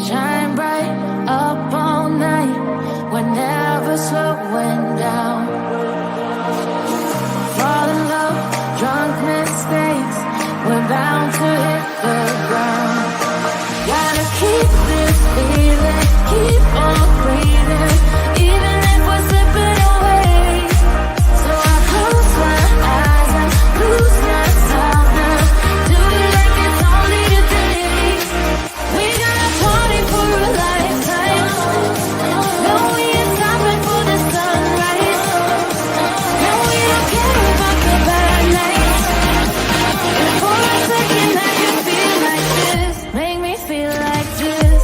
Shine bright up all night, we're never slowing down. Fall in love, drunk mistakes, we're bound to hit the ground. Gotta keep this feeling, keep on breathing, even if we're slipping away. So I close my eyes and lose myself now. Do it like it's only today. We got a party for a lifetime. No, we ain't stopping for the sunrise. No, we don't care about the bad nights. And for a second I can feel like this. Make me feel like this.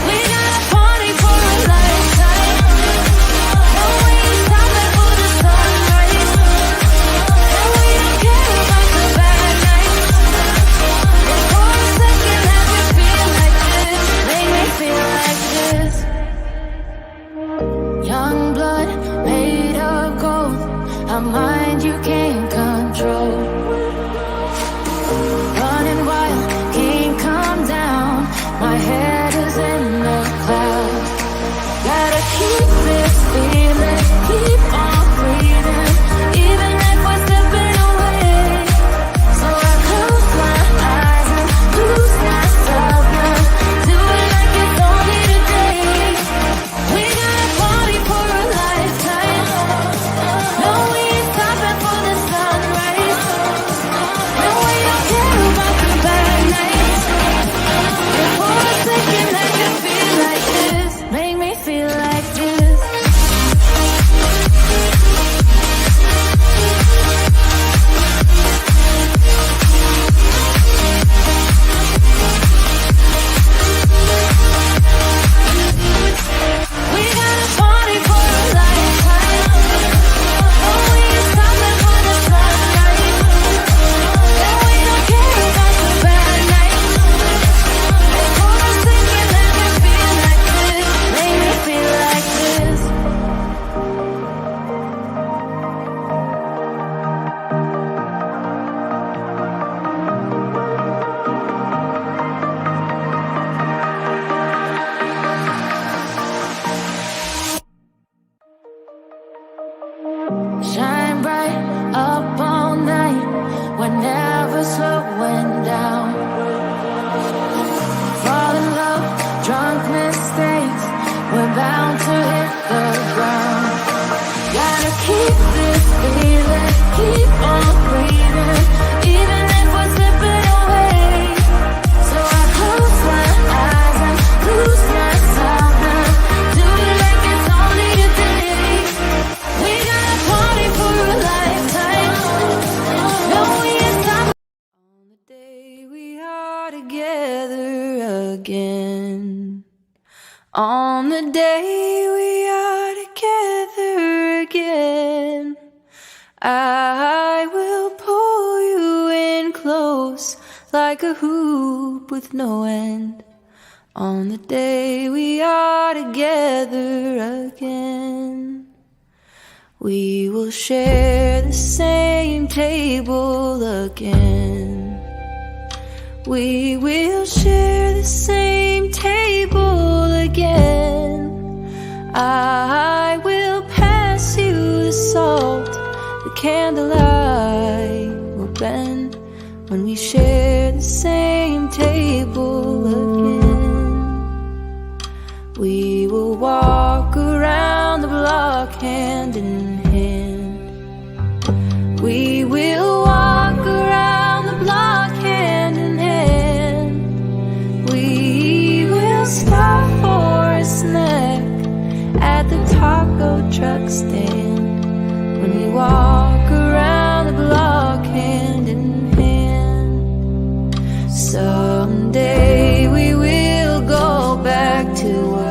We got a party for a lifetime. No, we ain't stopping for the sunrise. No, we don't care about the bad nights. And for a second I can feel like this. Make me feel like this. Young blood made of gold, a mind you can't control. Running wild, can't come down. My head is in the clouds. Gotta keep this feeling, keep on breathing, even if we're slipping away. So I close my eyes and lose myself now. Do it like it's only today. We got a party for a lifetime. No, we ain't stopping for the sunrise. No, we don't care about the bad nights. And for a second I can feel like this. Make me feel like this. We got a party for a lifetime. No, we ain't stopping for the sunrise. And we don't care about the bad nights. And for a second I can feel like this. Make me feel like this. Shine bright up all night, we're never slowing down. Fall in love, drunk mistakes, we're bound to hit the ground. Gotta keep this feeling, keep on breathing, even if we're slipping away. So I close my eyes and lose myself now. Do it like it's only today. We got a party for a lifetime. No, we ain't stopping. On the day we are together again. On the day we are together again. I will pull you in close like a hoop with no end. On the day we are together again. We will share the same table again. We will share the same table again. I will pass you the salt, the candlelight will bend when we share the same table again. We will walk around the block hand in hand. We will walk around the block hand in hand. We will stop for a snack at the taco truck stand when we walk around the block hand in hand. Someday we will go back to work.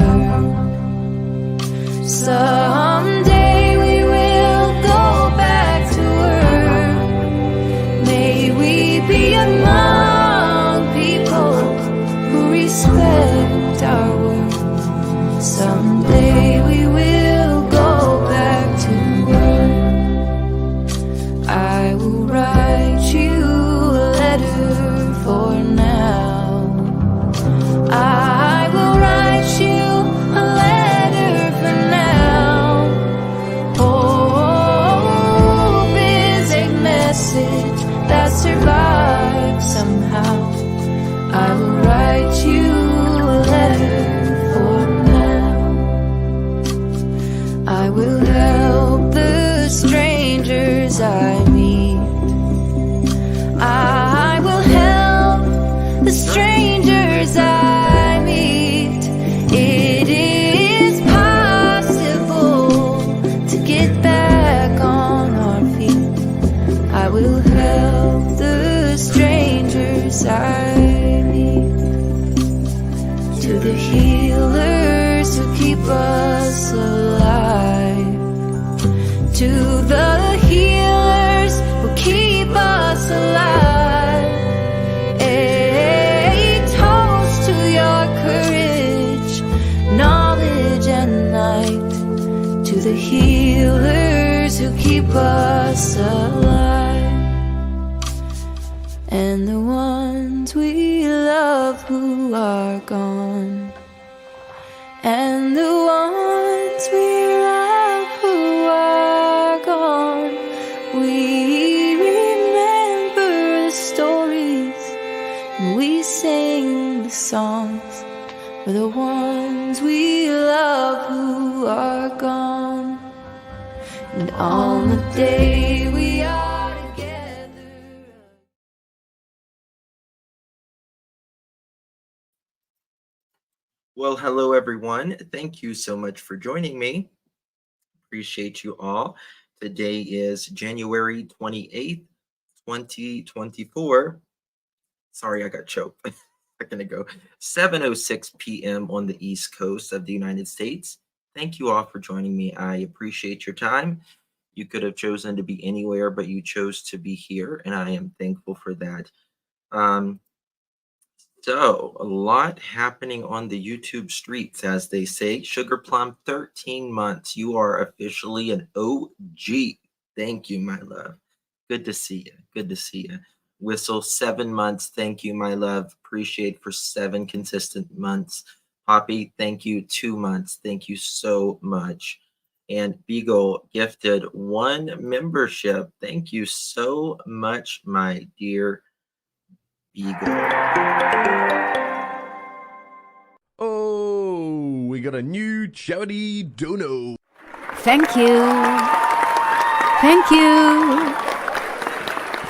Someday we will go back to work. May we be among people who respect our work. the healers who keep us alive, to the healers who keep us alive. A toast to your courage, knowledge and light, to the healers who keep us alive, and the ones we love who are gone, and the ones we love who are gone. We remember the stories and we sing the songs for the ones we love who are gone. And on the day we are together. Well, hello everyone. Thank you so much for joining me. Appreciate you all. Today is January 28th, 2024. Sorry, I got choked a second ago. 7:06 p.m. on the East Coast of the United States. Thank you all for joining me. I appreciate your time. You could have chosen to be anywhere, but you chose to be here, and I am thankful for that. So, a lot happening on the YouTube streets, as they say. Sugar Plum, 13 months. You are officially an OG. Thank you, my love. Good to see you. Good to see you. Whistle, 7 months. Thank you, my love. Appreciate for 7 consistent months. Poppy, thank you. 2 months. Thank you so much. And Beagle gifted 1 membership. Thank you so much, my dear Beagle. Oh, we got a new charity dono. Thank you. Thank you.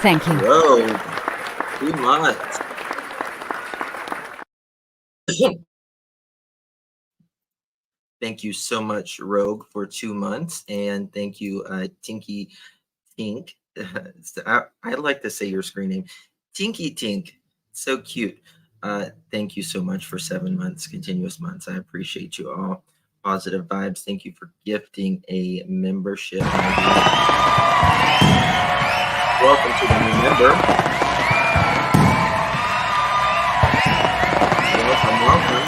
Thank you. Whoa, 2 months. Thank you so much, Rogue, for 2 months. And thank you, Tinky Tink. I like to say your screen name. Tinky Tink. So cute. Thank you so much for 7 months, continuous months. I appreciate you all. Positive vibes. Thank you for gifting a membership. Welcome to the new member. Welcome.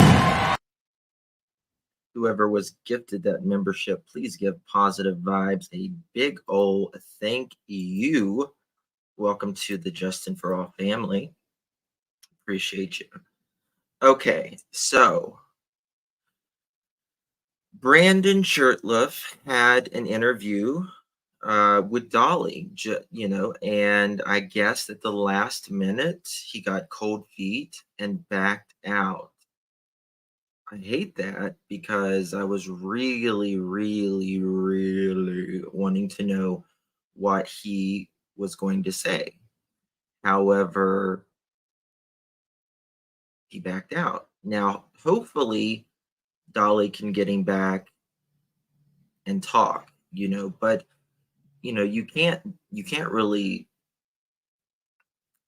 Whoever was gifted that membership, please give Positive Vibes a big ol' thank you. Welcome to the Justin for All family. Appreciate you. Okay, so Brandon Shirtliff had an interview with Dolly, and I guess at the last minute he got cold feet and backed out. I hate that because I was really, really, really wanting to know what he was going to say. However, he backed out. Now, hopefully, Dolly can get him back and talk, but you can't really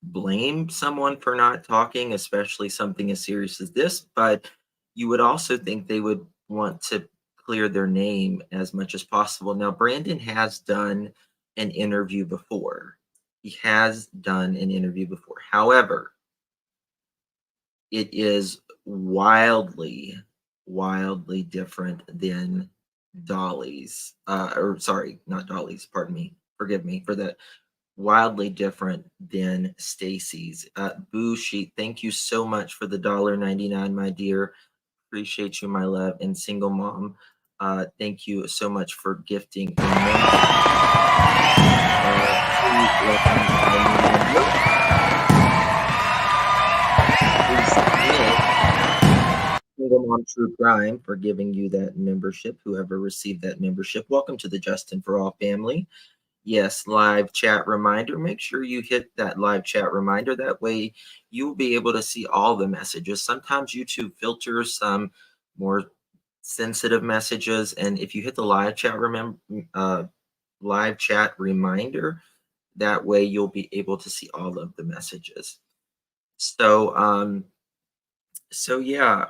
blame someone for not talking, especially something as serious as this, but you would also think they would want to clear their name as much as possible. Now, Brandon has done an interview before. However, it is wildly different than Dolly's. Not Dolly's, pardon me. Forgive me for that. Wildly different than Stacey's. Boo Sheet, thank you so much for the $1.99, my dear. Appreciate you, my love. And Single Mom, thank you so much for gifting. Single Mom True Crime for giving you that membership. Whoever received that membership, welcome to the Justin for All family. Yes, live chat reminder. Make sure you hit that live chat reminder. That way you'll be able to see all the messages. Sometimes YouTube filters some more sensitive messages. And if you hit the live chat reminder, that way you'll be able to see all of the messages. So So yeah,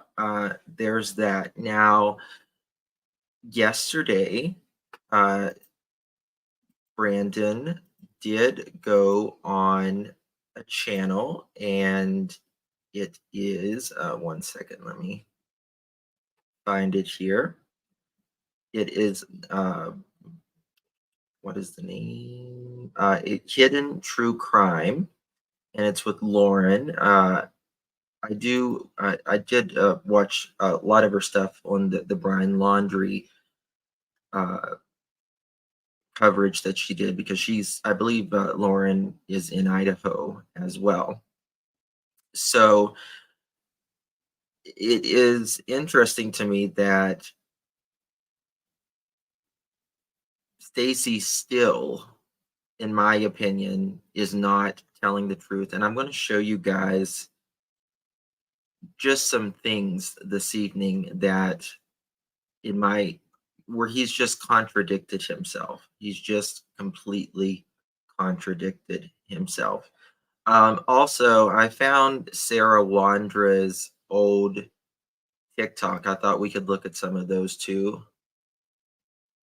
there's that. Now, yesterday, uh, Brandon did go on a channel, and it is, one second, let me find it here. It is, what is the name? Hidden True Crime, and it's with Lauren. I did watch a lot of her stuff on the Brian Laundrie uh, coverage that she did, because I believe Lauren is in Idaho as well. So it is interesting to me that Stacey still, in my opinion, is not telling the truth. And I'm going to show you guys just some things this evening that, where he's just contradicted himself. He's just completely contradicted himself. Also, I found Sarah Wandra's old TikTok. I thought we could look at some of those too.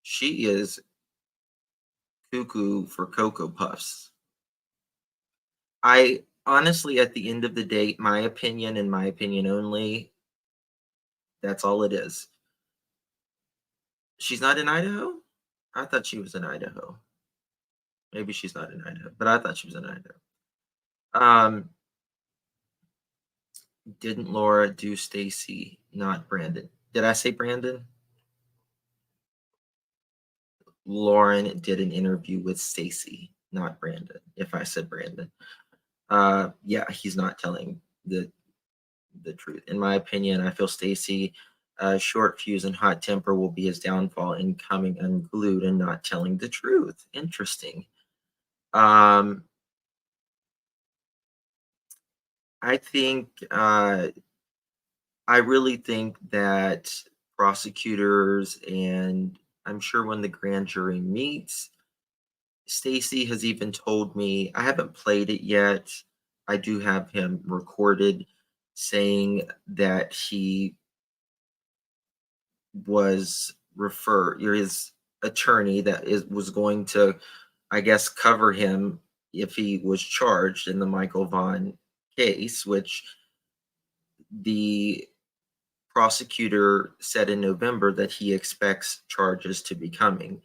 She is cuckoo for Cocoa Puffs. I honestly, at the end of the day, my opinion and my opinion only, that's all it is. She's not in Idaho? I thought she was in Idaho. Maybe she's not in Idaho, but I thought she was in Idaho. Didn't Laura do Stacey, not Brandon? Did I say Brandon? Lauren did an interview with Stacey, not Brandon. If I said Brandon, yeah, he's not telling the truth. In my opinion, I feel Stacey, short fuse and hot temper will be his downfall in coming unglued and not telling the truth. Interesting. I think I really think that prosecutors, and I'm sure when the grand jury meets, Stacey has even told me, I haven't played it yet. I do have him recorded saying that he was referred, or his attorney was going to, I guess, cover him if he was charged in the Michael Vaughan case, which the prosecutor said in November that he expects charges to be coming.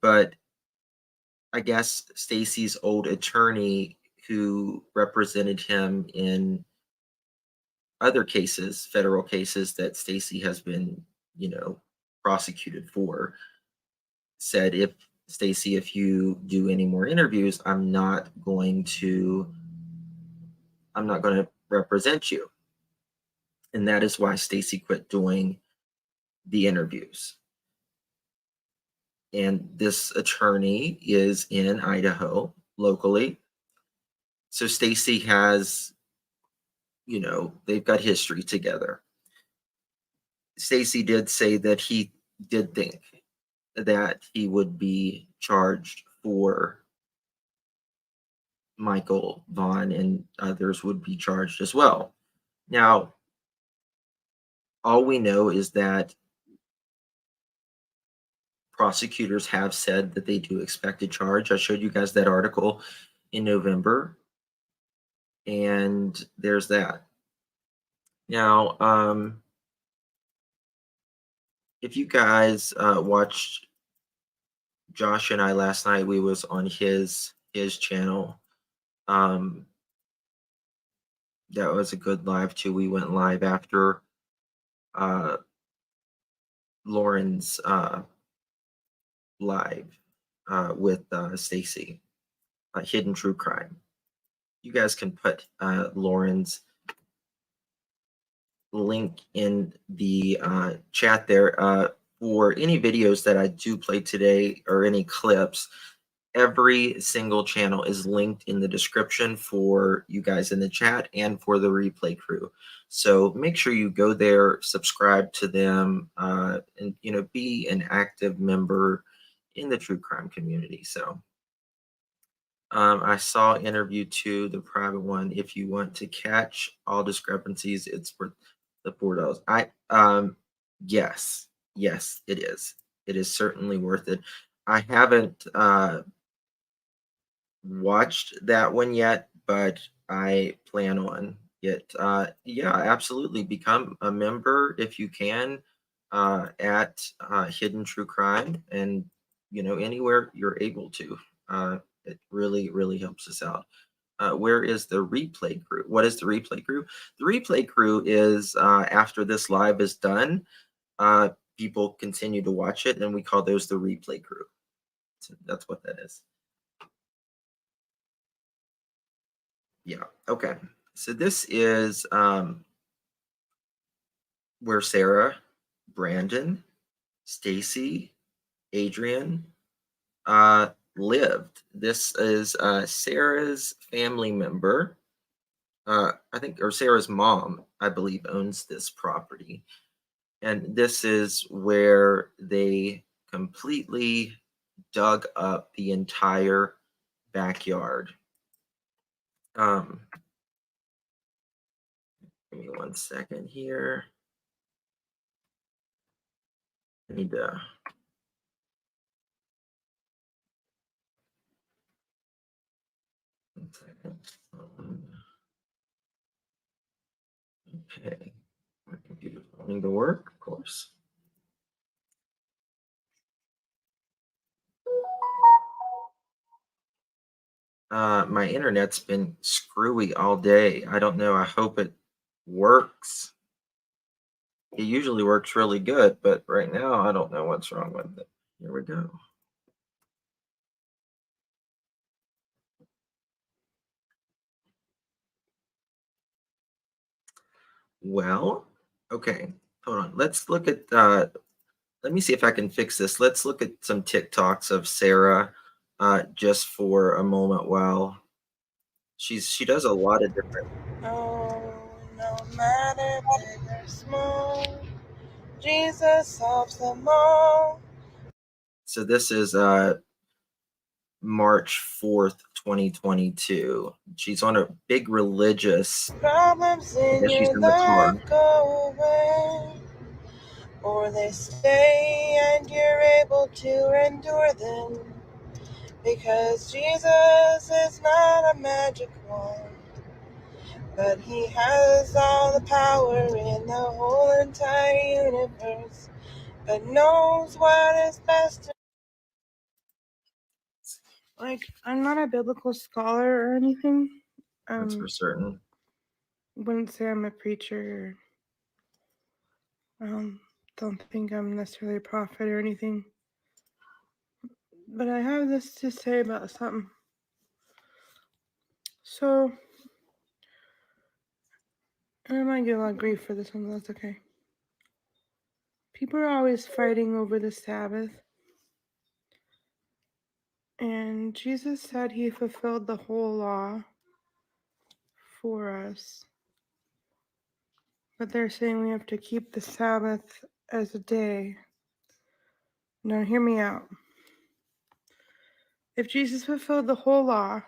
But I guess Stacey's old attorney, who represented him in other cases, federal cases that Stacey has been, prosecuted for, said, if Stacey, if you do any more interviews, I'm not going to represent you. And that is why Stacey quit doing the interviews. And this attorney is in Idaho locally. So Stacey has, they've got history together. Stacey did say that he did think that he would be charged for Michael Vaughan, and others would be charged as well. Now, all we know is that prosecutors have said that they do expect a charge. I showed you guys that article in November, and there's that. Now, if you guys watched Josh and I last night, we was on his channel. That was a good live too. We went live after Lauren's live with Stacey, Hidden True Crime. You guys can put Lauren's link in the chat there. For any videos that I do play today, or any clips, every single channel is linked in the description for you guys in the chat and for the replay crew. So make sure you go there, subscribe to them, and be an active member in the true crime community. So I saw interview 2, the private one. If you want to catch all discrepancies, it's worth the $4. Yes, yes, it is. It is certainly worth it. I haven't watched that one yet, but I plan on it. Yeah, absolutely. Become a member if you can at Hidden True Crime, and anywhere you're able to. It really, really helps us out. Where is the replay crew? What is the replay crew? The replay crew is after this live is done, people continue to watch it, and we call those the replay crew. So that's what that is. Yeah. Okay. So this is where Sarah, Brandon, Stacey, Adrian lived. This is Sarah's family member. I think, or Sarah's mom, I believe, owns this property. And this is where they completely dug up the entire backyard. Give me 1 second here. I need to. One second. Okay. My computer's wanting to work, of course. My internet's been screwy all day. I don't know. I hope it works. It usually works really good, but right now I don't know what's wrong with it. Here we go. Well, okay. Hold on. Let's look at let me see if I can fix this. Let's look at some TikToks of Sarah just for a moment while she does a lot of different. Oh, no matter big or small, Jesus solves them all. So this is March 4th, 2022. She's on a big religious. Problems I in guess she's your in the car. life go away, or they stay and you're able to endure them, because Jesus is not a magic wand, but he has all the power in the whole entire universe, but knows what is best. Like, I'm not a biblical scholar or anything. That's for certain. Wouldn't say I'm a preacher. Don't think I'm necessarily a prophet or anything. But I have this to say about something. So, and I might get a lot of grief for this one, but that's okay. People are always fighting over the Sabbath. And Jesus said he fulfilled the whole law for us. But they're saying we have to keep the Sabbath as a day. Now, hear me out. If Jesus fulfilled the whole law,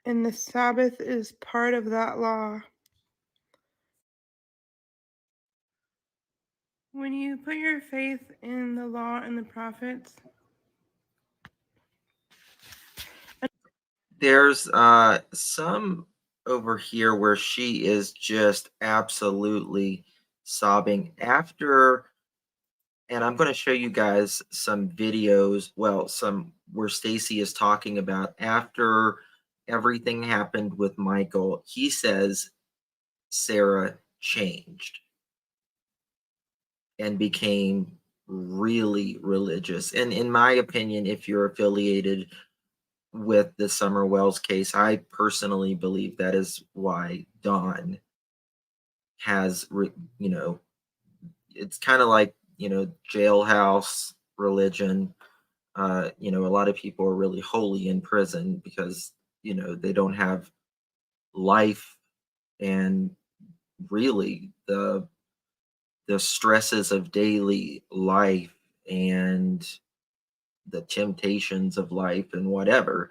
and the Sabbath is part of that law, when you put your faith in the law and the prophets, There's some over here where she is just absolutely sobbing after, and I'm going to show you guys some videos, well, some where Stacey is talking about after everything happened with Michael. He says Sarah changed and became really religious. And in my opinion, if you're affiliated with the Summer Wells case, I personally believe that is why Dawn has, it's kind of like, jailhouse religion. A lot of people are really holy in prison because, they don't have life, and really the stresses of daily life and the temptations of life and whatever.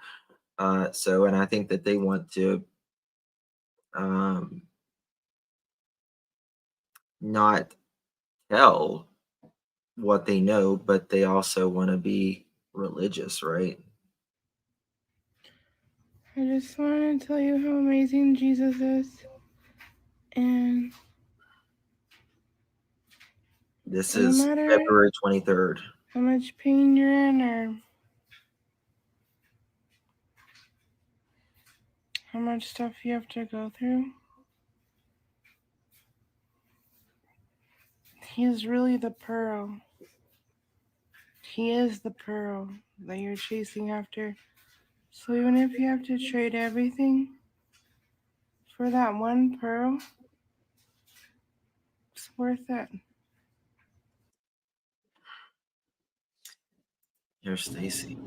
And I think that they want to not tell what they know, but they also want to be religious, right? I just want to tell you how amazing Jesus is. And This no is matter February 23rd. how much pain you're in or how much stuff you have to go through, he is really the pearl. He is the pearl that you're chasing after. So even if you have to trade everything for that one pearl, it's worth it. Here's Stacey.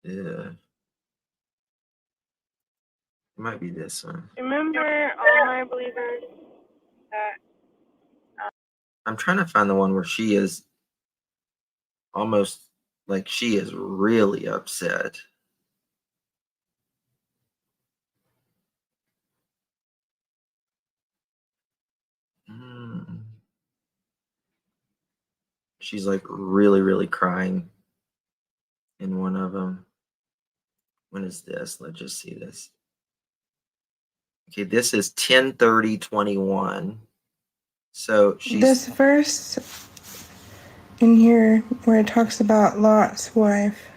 Yeah. It might be this one. Remember, all my believers, that I'm trying to find the one where she is almost like she is really upset. She's like really, really crying in one of them. When is this? Let's just see this. Okay, this is 10/30/21. So she's this verse in here where it talks about Lot's wife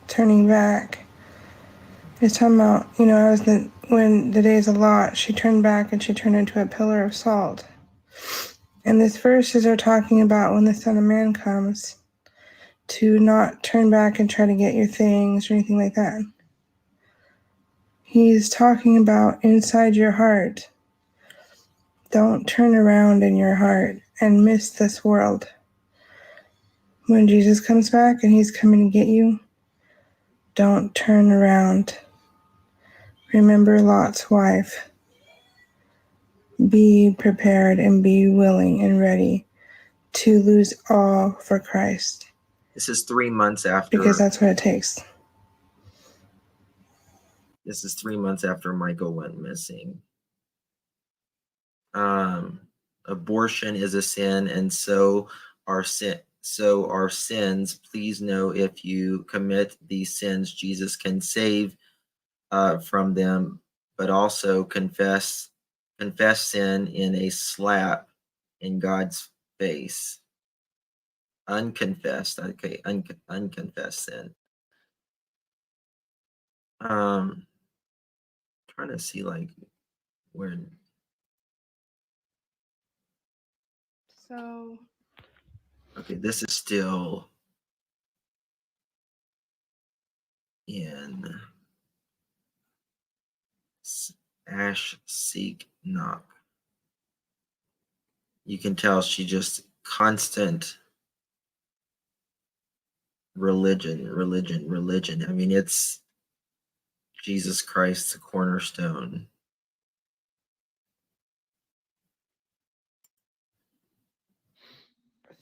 turning back, it's talking about, when the days of Lot, she turned back and she turned into a pillar of salt. And these verses are talking about when the Son of Man comes, to not turn back and try to get your things or anything like that. He's talking about inside your heart. Don't turn around in your heart and miss this world. When Jesus comes back and he's coming to get you, don't turn around. Remember Lot's wife. Be prepared and be willing and ready to lose all for Christ. This is 3 months after. Because that's what it takes. This is 3 months after Michael went missing. Abortion is a sin, and so are sins. Please know if you commit these sins, Jesus can save from them, but also confess sin in a slap in God's face. Unconfessed, okay, unconfessed sin. Trying to see like where. So, Okay, this is still in Ash Seek Knock. You can tell she just constant religion. I mean, it's Jesus Christ, the cornerstone.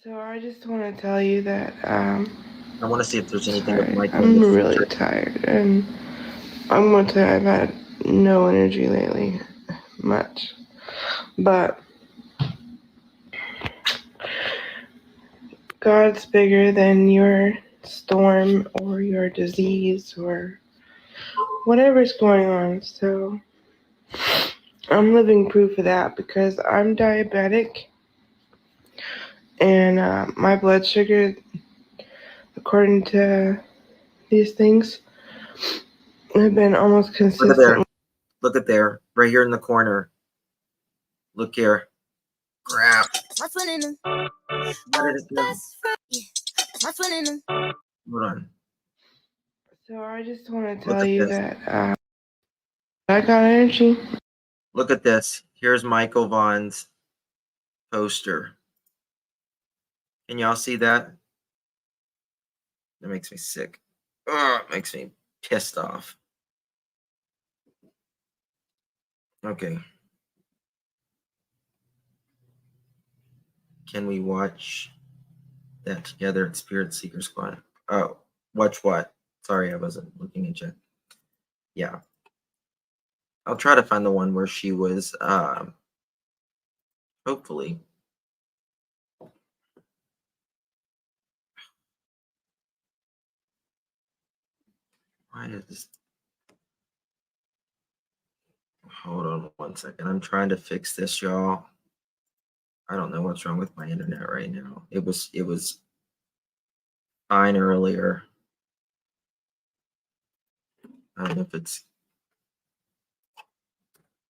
so I just want to tell you that I want to see if there's anything with Michael. I'm really tired, and I'm going to tell you I've had no energy lately, much. But God's bigger than your storm or your disease or whatever's going on. So I'm living proof of that because I'm diabetic, and my blood sugar, according to these things, have been almost consistent. Look at there. Right here in the corner. Look here. Crap. Hold on. So I just want to tell you that I got energy. Look at this. Here's Michael Vaughan's poster. Can y'all see that? That makes me sick. Oh, it makes me pissed off. Okay. Can we watch that together at Spirit Seeker Squad? Oh, watch what? Sorry, I wasn't looking at you. Yeah. I'll try to find the one where she was, hopefully. Why is this? Hold on 1 second. I'm trying to fix this, y'all. I don't know what's wrong with my internet right now. It was fine earlier. I don't know if it's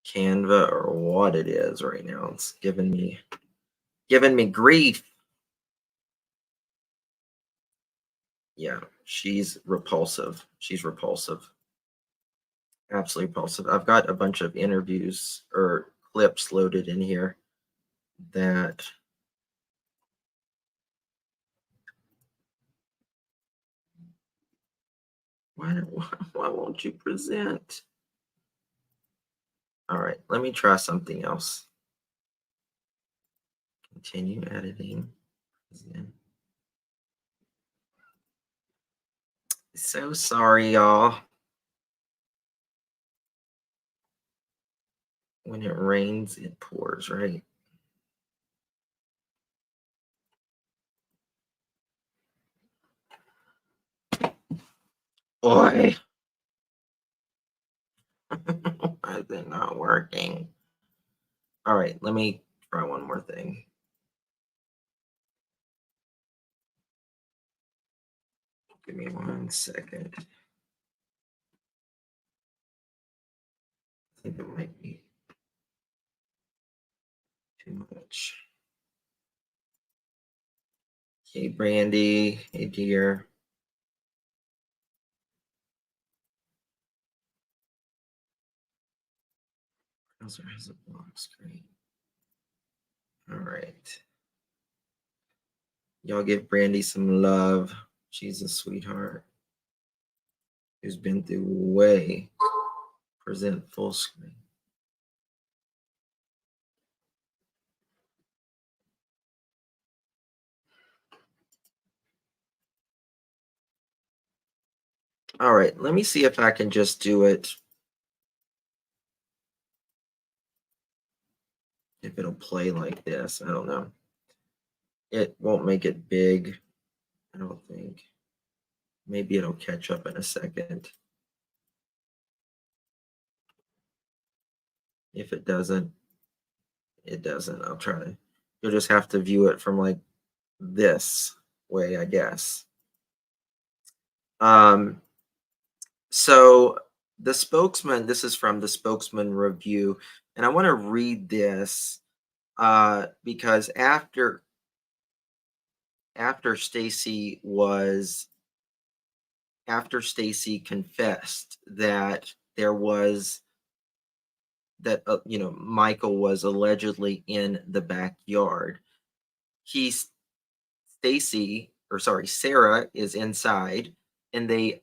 Canva or what it is right now. It's giving me grief. Yeah, she's repulsive. She's repulsive. Absolutely repulsive. I've got a bunch of interviews or clips loaded in here that why won't you present? All right, let me try something else. Continue editing. So sorry, y'all. When it rains, it pours, right? Boy. Why is it not working? All right, let me try one more thing. Give me 1 second. I think it might be too much. Hey, Brandy. Hey, dear. Browser has a block screen. All right. Y'all give Brandy some love. She's a sweetheart who's been through way. Present full screen. All right, let me see if I can just do it. If it'll play like this, I don't know. It won't make it big, I don't think. Maybe it'll catch up in a second. If it doesn't, it doesn't. I'll try. You'll just have to view it from like this way, I guess. So the spokesman, this is from the Spokesman Review, and I want to read this because after Stacey confessed that there was that Michael was allegedly in the backyard, Sarah is inside, and they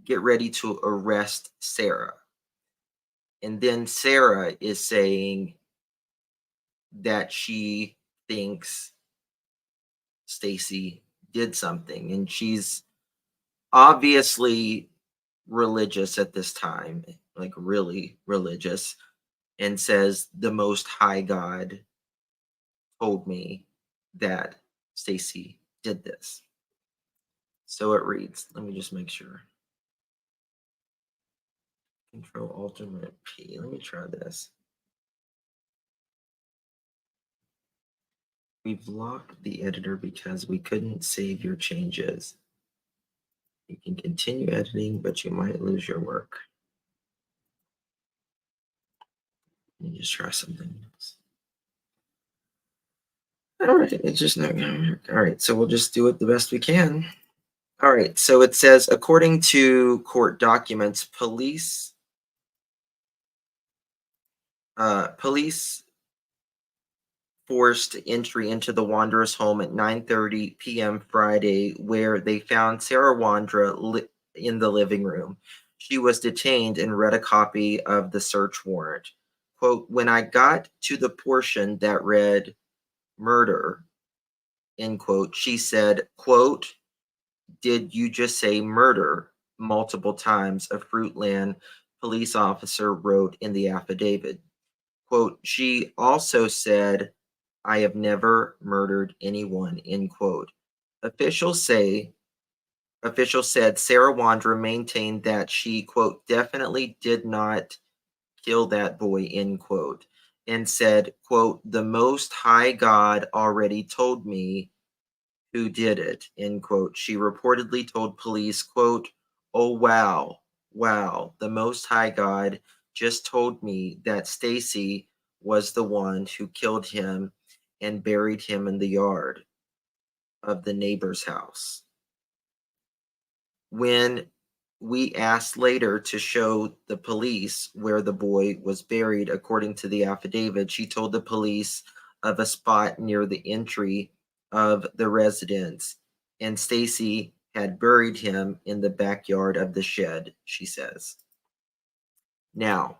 get ready to arrest Sarah. And then Sarah is saying that she thinks Stacey did something, and she's obviously religious at this time, like really religious, and says the Most High God told me that Stacey did this. So it reads, let me just make sure. Control Alt P. Let me try this. We've locked the editor because we couldn't save your changes. You can continue editing, but you might lose your work. Let me just try something else. All right, it's just not going to work. All right, so we'll just do it the best we can. All right, so it says, according to court documents, police forced entry into the Wandra's home at 9:30 p.m. Friday, where they found Sarah Wondra in the living room. She was detained and read a copy of the search warrant. Quote, when I got to the portion that read murder, end quote, she said, quote, did you just say murder? Multiple times, a Fruitland police officer wrote in the affidavit. Quote, she also said, I have never murdered anyone, end quote. Officials said Sarah Wondra maintained that she, quote, definitely did not kill that boy, end quote, and said, quote, the Most High God already told me who did it, end quote. She reportedly told police, quote, oh, wow, the Most High God just told me that Stacey was the one who killed him and buried him in the yard of the neighbor's house. When we asked later to show the police where the boy was buried, according to the affidavit, she told the police of a spot near the entry of the residence, and Stacey had buried him in the backyard of the shed, she says. Now,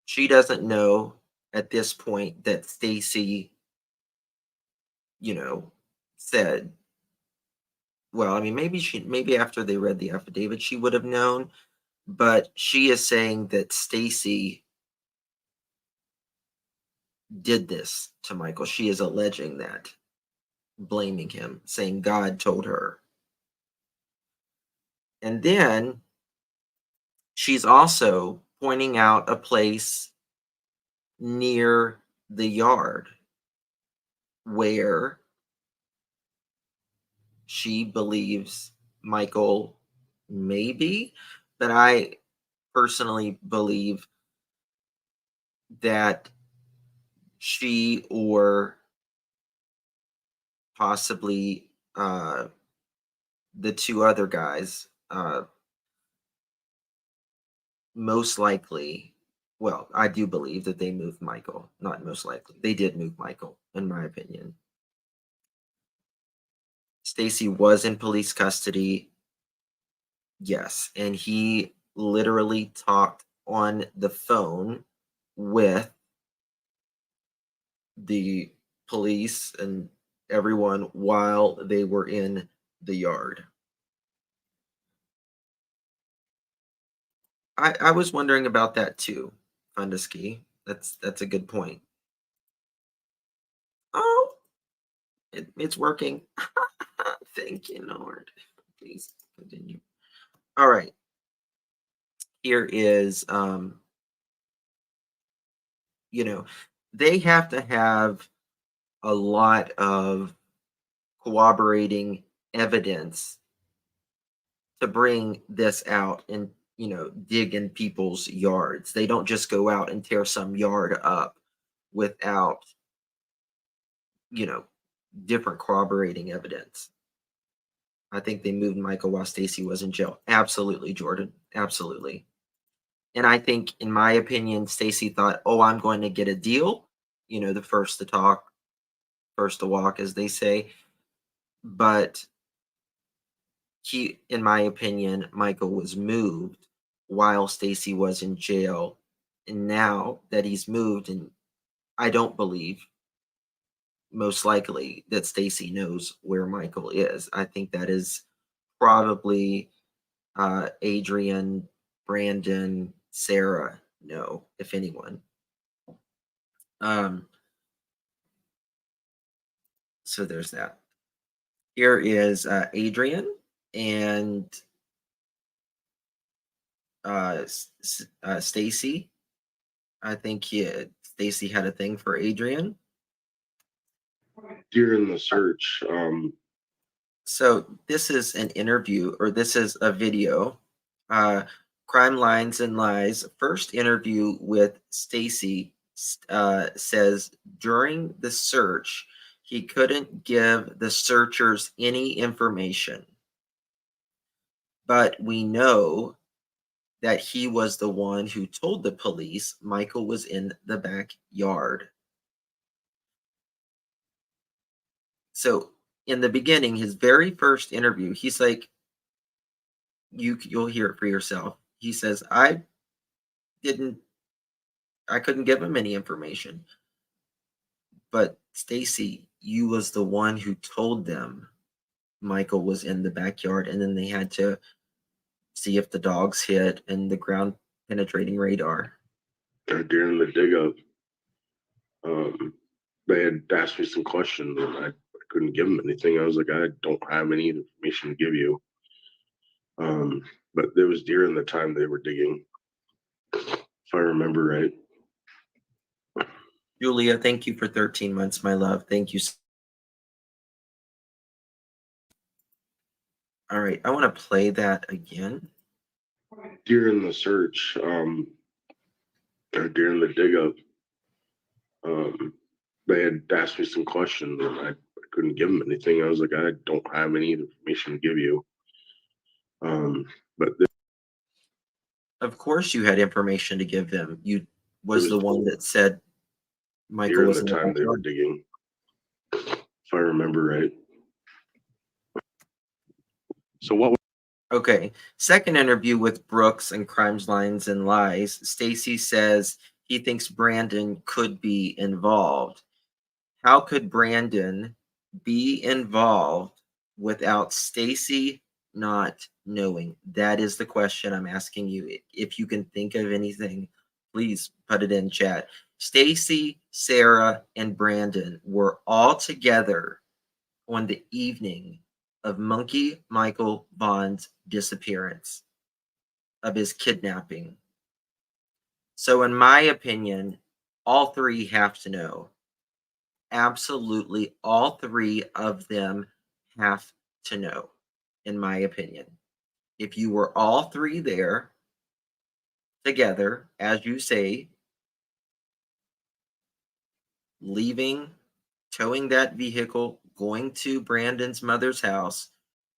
she doesn't know at this point that Stacey, said, well, I mean, maybe after they read the affidavit, she would have known, but she is saying that Stacey did this to Michael. She is alleging that, blaming him, saying God told her. And then she's also pointing out a place near the yard where she believes Michael may be, but I personally believe that she or possibly the two other guys, most likely, well, I do believe that they moved Michael. Not most likely. They did move Michael, in my opinion. Stacey was in police custody. Yes, and he literally talked on the phone with the police and everyone while they were in the yard. I was wondering about that too, Fundaski. That's a good point. Oh, it's working. Thank you, Lord. Please continue. All right. Here is they have to have a lot of corroborating evidence to bring this out and dig in people's yards. They don't just go out and tear some yard up without different corroborating evidence. I think they moved Michael while Stacey was in jail. Absolutely, Jordan. Absolutely. And I think, in my opinion, Stacey thought, oh, I'm going to get a deal. The first to talk, first to walk, as they say. But in my opinion, Michael was moved while Stacey was in jail. And now that he's moved, and I don't believe, most likely, that Stacey knows where Michael is. I think that is probably Adrian, Brandon, Sarah know, if anyone. So there's that. Here is Adrian and Stacey. I think Stacey had a thing for Adrian during the search. So this is an interview, or this is a video. Crime Lines and Lies. First interview with Stacey says during the search, he couldn't give the searchers any information. But we know that he was the one who told the police Michael was in the backyard. So in the beginning, his very first interview, he's like, you'll hear it for yourself. He says, I couldn't give him any information. But Stacey, you was the one who told them Michael was in the backyard, and then they had to see if the dogs hit and the ground penetrating radar. During the dig up, they had asked me some questions and I couldn't give them anything. I was like, I don't have any information to give you. But it was during the time they were digging, if I remember right. Julia, thank you for 13 months, my love. Thank you. All right, I want to play that again. During the search, or during the dig up, they had asked me some questions and I couldn't give them anything. I was like, I don't have any information to give you. But of course you had information to give them. You was the one that said Michael during was the in time the they were backyard. digging, if I remember right. So what? Okay. Second interview with Brooks and Crimes, Lines, and Lies. Stacey says he thinks Brandon could be involved. How could Brandon be involved without Stacey not knowing? That is the question I'm asking you. If you can think of anything, please put it in chat. Stacey, Sarah, and Brandon were all together on the evening of Monkey Michael Vaughan's disappearance, of his kidnapping. So in my opinion, all three have to know. Absolutely all three of them have to know, in my opinion. If you were all three there together, as you say, leaving, towing that vehicle, going to Brandon's mother's house,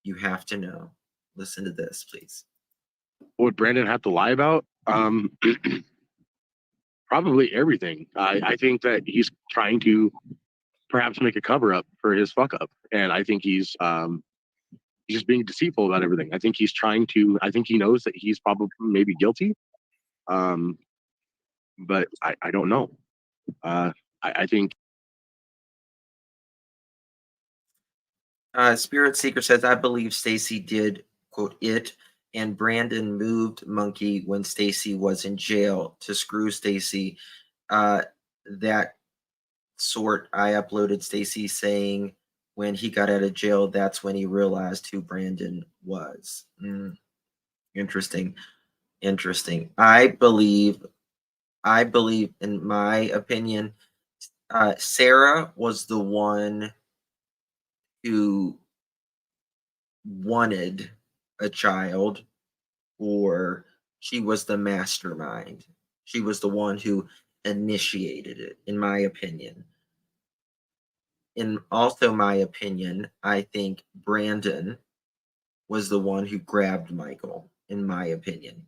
you have to know. Listen to this, please. What would Brandon have to lie about? Probably everything. I think that he's trying to perhaps make a cover up for his fuck up, and I think he's just being deceitful about everything. I think he's trying to. I think he knows that he's probably maybe guilty, but I don't know. I think. Spirit Seeker says, I believe Stacey did, quote, it, and Brandon moved Monkey when Stacey was in jail to screw Stacey. That sort, I uploaded Stacey saying when he got out of jail, that's when he realized who Brandon was. Interesting. I believe, in my opinion, Sarah was the one who wanted a child, or she was the mastermind. She was the one who initiated it, in my opinion. In also my opinion, I think Brandon was the one who grabbed Michael, in my opinion.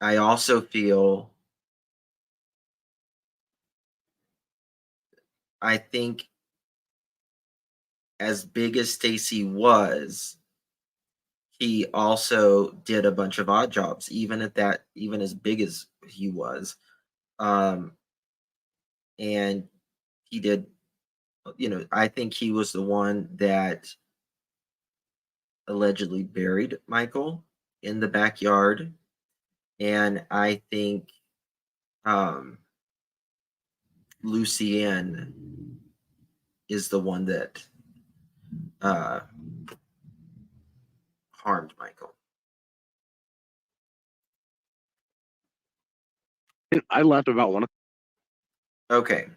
I also feel, I think as big as Stacey was, he also did a bunch of odd jobs, even as big as he was. And he did, I think he was the one that allegedly buried Michael in the backyard. And I think Lucienne is the one that harmed Michael. I laughed about one. Okay.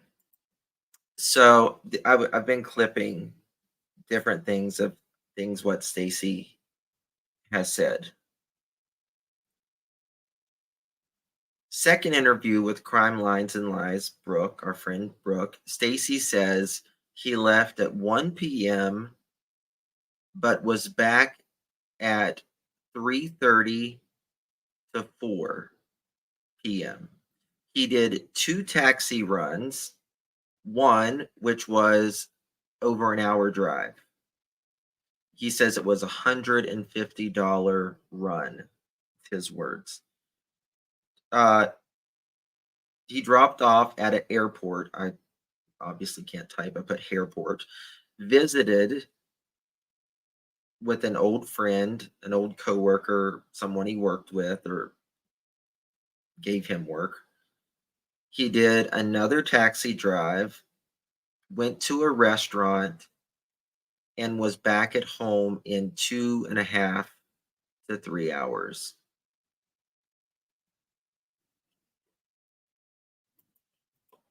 So I've been clipping different things what Stacey has said. Second interview with Crime, Lines, and Lies, Brooke, our friend Brooke. Stacey says he left at 1 p.m. but was back at 3:30 to 4 p.m. He did 2 taxi runs, one which was over an hour drive. He says it was $150 run, his words. He dropped off at an airport. I obviously can't type. I put airport. Visited with an old friend, an old coworker, someone he worked with or gave him work. He did another taxi drive, went to a restaurant, and was back at home in 2.5 to 3 hours.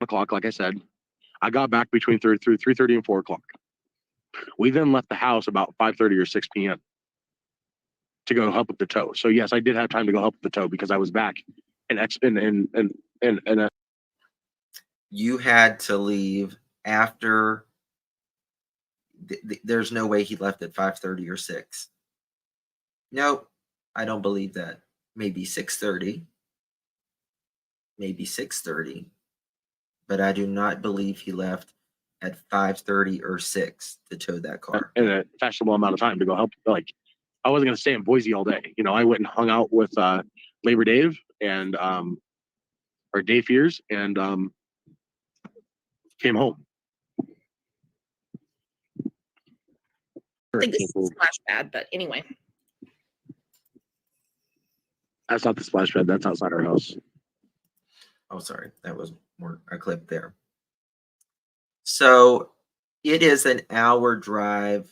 O'clock, like I said. I got back between 3:30 and 4 o'clock. We then left the house about 5:30 or 6 p.m. to go help with the tow. So yes, I did have time to go help with the tow because I was back in You had to leave after. There's no way he left at 5:30 or 6. Nope, I don't believe that. Maybe 6:30. Maybe 6:30. But I do not believe he left at 5:30 or 6 to tow that car. in a fashionable amount of time to go help. Like, I wasn't going to stay in Boise all day. You know, I went and hung out with Labor Dave and or Dave Fears and came home. I think this is splash pad, but anyway. That's not the splash pad. That's outside our house. Oh, sorry. That was more a clip there. So it is an hour drive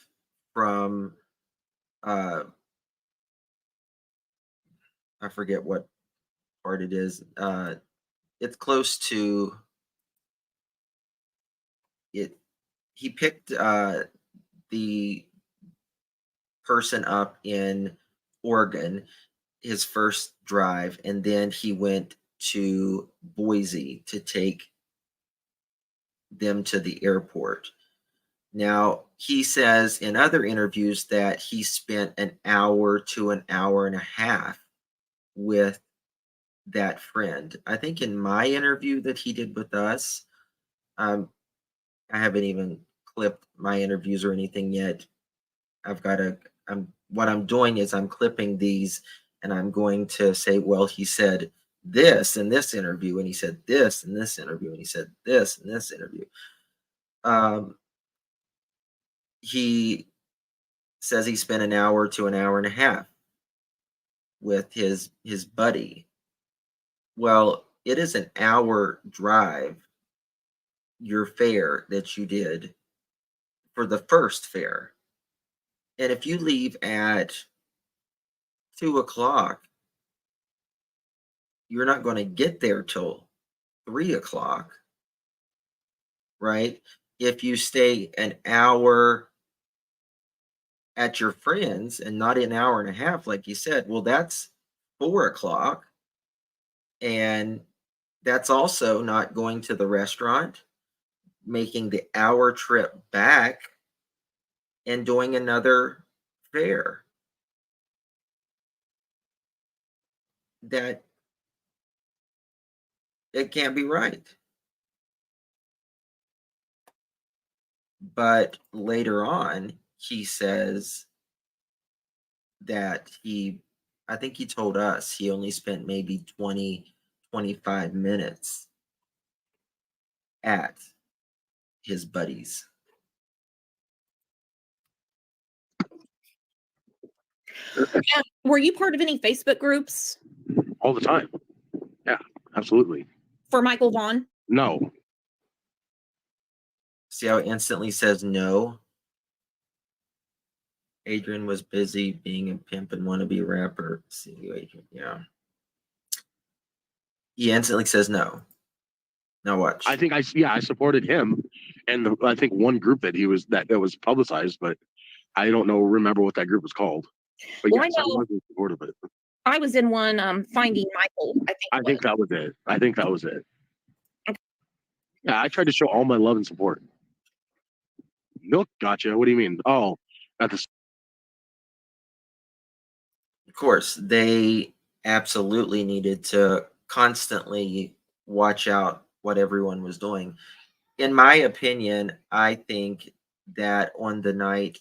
from I forget what part it is. It's close to it. He picked the person up in Oregon, his first drive, and then he went to Boise to take them to the airport. Now, he says in other interviews that he spent an hour to an hour and a half with that friend. I think in my interview that he did with us, I haven't even clipped my interviews or anything yet. What I'm doing is I'm clipping these and I'm going to say, well, he said this in this interview, and he said this in this interview, and he said this in this interview. He says he spent an hour to an hour and a half with his buddy. Well, it is an hour drive, your fare that you did for the first fare. And if you leave at 2 o'clock, you're not going to get there till 3 o'clock, right? If you stay an hour at your friend's and not an hour and a half, like you said, well, that's 4 o'clock. And that's also not going to the restaurant, making the hour trip back, and doing another fare. That it can't be right. But later on, he says that I think he told us he only spent maybe 20, 25 minutes at his buddies. Were you part of any Facebook groups All the time. Yeah, absolutely. for Michael Vaughan? No. See how it instantly says no? Adrian was busy being a pimp and wannabe rapper. See you, Adrian. Yeah. He instantly says no. Now watch. I think I supported him, and I think one group that that was publicized, but I don't remember what that group was called. But Well, yes, I was in support of it. I was in one Finding Michael, I think that was it. I think that was it. Okay. Yeah, I tried to show all my love and support. Milk, gotcha. What do you mean? Oh, at the Of course, they absolutely needed to constantly watch out what everyone was doing. In my opinion, I think that on the night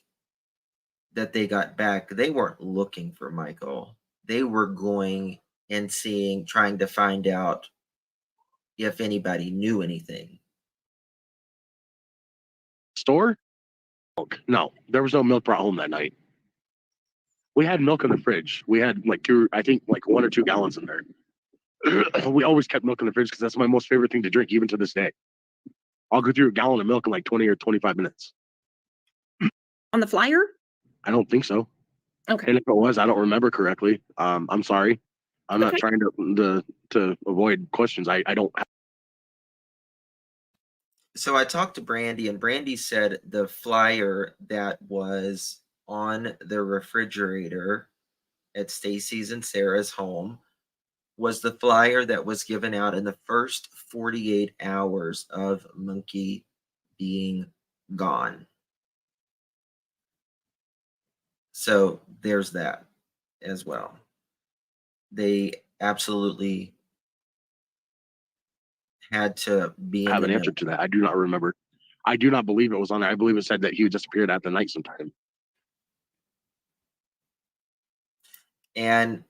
that they got back, they weren't looking for Michael. They were going and seeing, trying to find out if anybody knew anything. Store? Milk. No, there was no milk brought home that night. We had milk in the fridge. We had like I think like 1 or 2 gallons in there. We always kept milk in the fridge because that's my most favorite thing to drink, even to this day. I'll go through a gallon of milk in like 20 or 25 minutes. On the flyer? I don't think so. Okay. And if it was, I don't remember correctly. I'm sorry. I'm not Okay. trying to avoid questions. I don't. So I talked to Brandy, and Brandy said the flyer that was on the refrigerator at Stacey's and Sarah's home was the flyer that was given out in the first 48 hours of Monkey being gone. So there's that as well. They absolutely had to be in have the an know. answer to that. I do not remember. I do not believe it was on there. I believe it said that he disappeared at the night sometime. And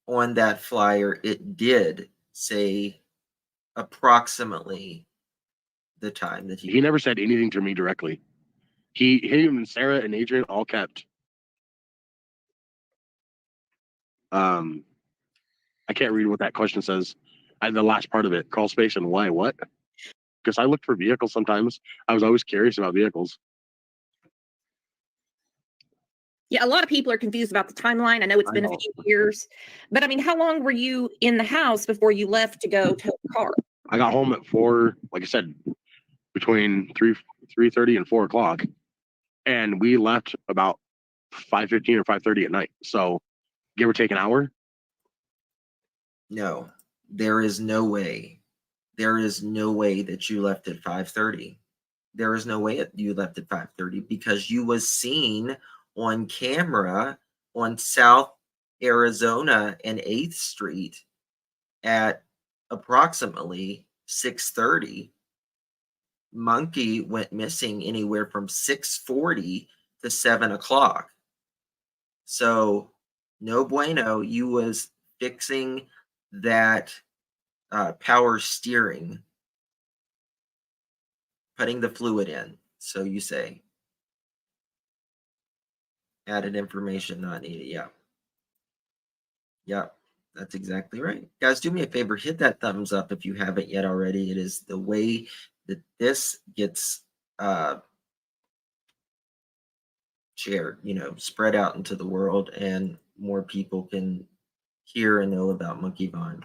on that flyer, it did say approximately the time that He never said anything to me directly. Him and Sarah and Adrian all kept. I can't read what that question says. The last part of it, crawl space and why, what? Because I looked for vehicles sometimes. I was always curious about vehicles. Yeah, a lot of people are confused about the timeline. I know it's been a few years, but I mean, how long were you in the house before you left to go tow the car? I got home at 4, like I said, between 3:30 and 4 o'clock, and we left about 5:15 or 5:30 at night. So, give or take an hour. No, there is no way. There is no way that you left at 5:30. There is no way that you left at 5:30 because you was seen on camera on South Arizona and 8th Street at approximately 6:30. Monkey went missing anywhere from 6:40 to 7 o'clock. So no bueno, you was fixing that power steering, putting the fluid in, so you say. Added information not needed. Yeah. Yep. That's exactly right. Guys, do me a favor, hit that thumbs up if you haven't yet already. It is the way that this gets shared, spread out into the world, and more people can hear and know about Monkey Vaughan.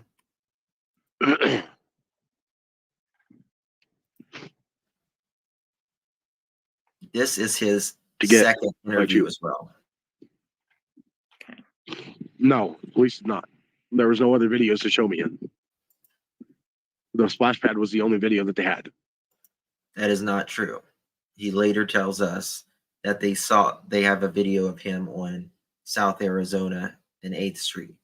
This is his second interview as well. No, at least not. There was no other videos to show me in. The splash pad was the only video that they had. That is not true. He later tells us that they have a video of him on South Arizona and 8th Street.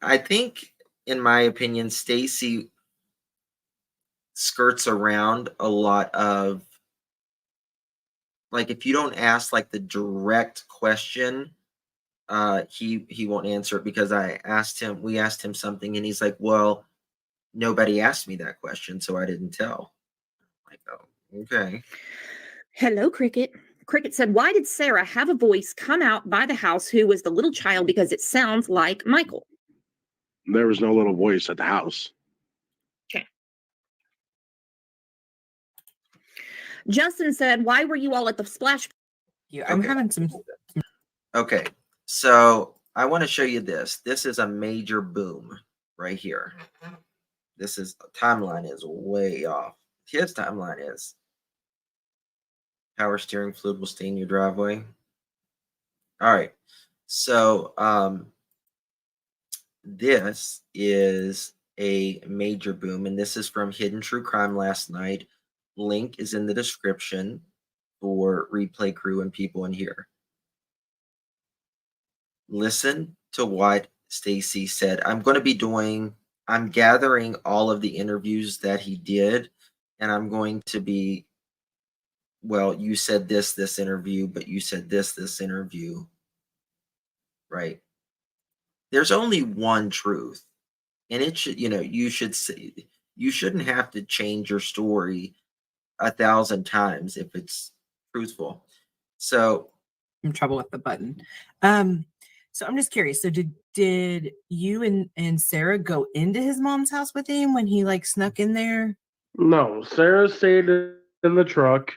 I think, in my opinion, Stacey skirts around a lot of, like, if you don't ask like the direct question, he won't answer it, because we asked him something and he's like, well, nobody asked me that question, so I didn't tell. I'm like, oh, okay. Hello, Cricket. Cricket said, why did Sarah have a voice come out by the house who was the little child? Because it sounds like Michael. There was no little voice at the house. Okay. Justin said, why were you all at the splash? Yeah, I'm having some. Okay, so I want to show you this. This is a major boom right here. This timeline is way off. His timeline is power steering fluid will stay in your driveway. All right, so this is a major boom, and this is from Hidden True Crime last night. Link is in the description for replay crew and people in here. Listen to what Stacey said. I'm gathering all of the interviews that he did, and I'm going to be, well, you said this interview, but you said this interview, right? There's only one truth, and it should, you shouldn't have to change your story 1,000 times if it's truthful. So I'm trouble with the button. So I'm just curious. So did you and Sarah go into his mom's house with him when he like snuck in there? No, Sarah stayed in the truck.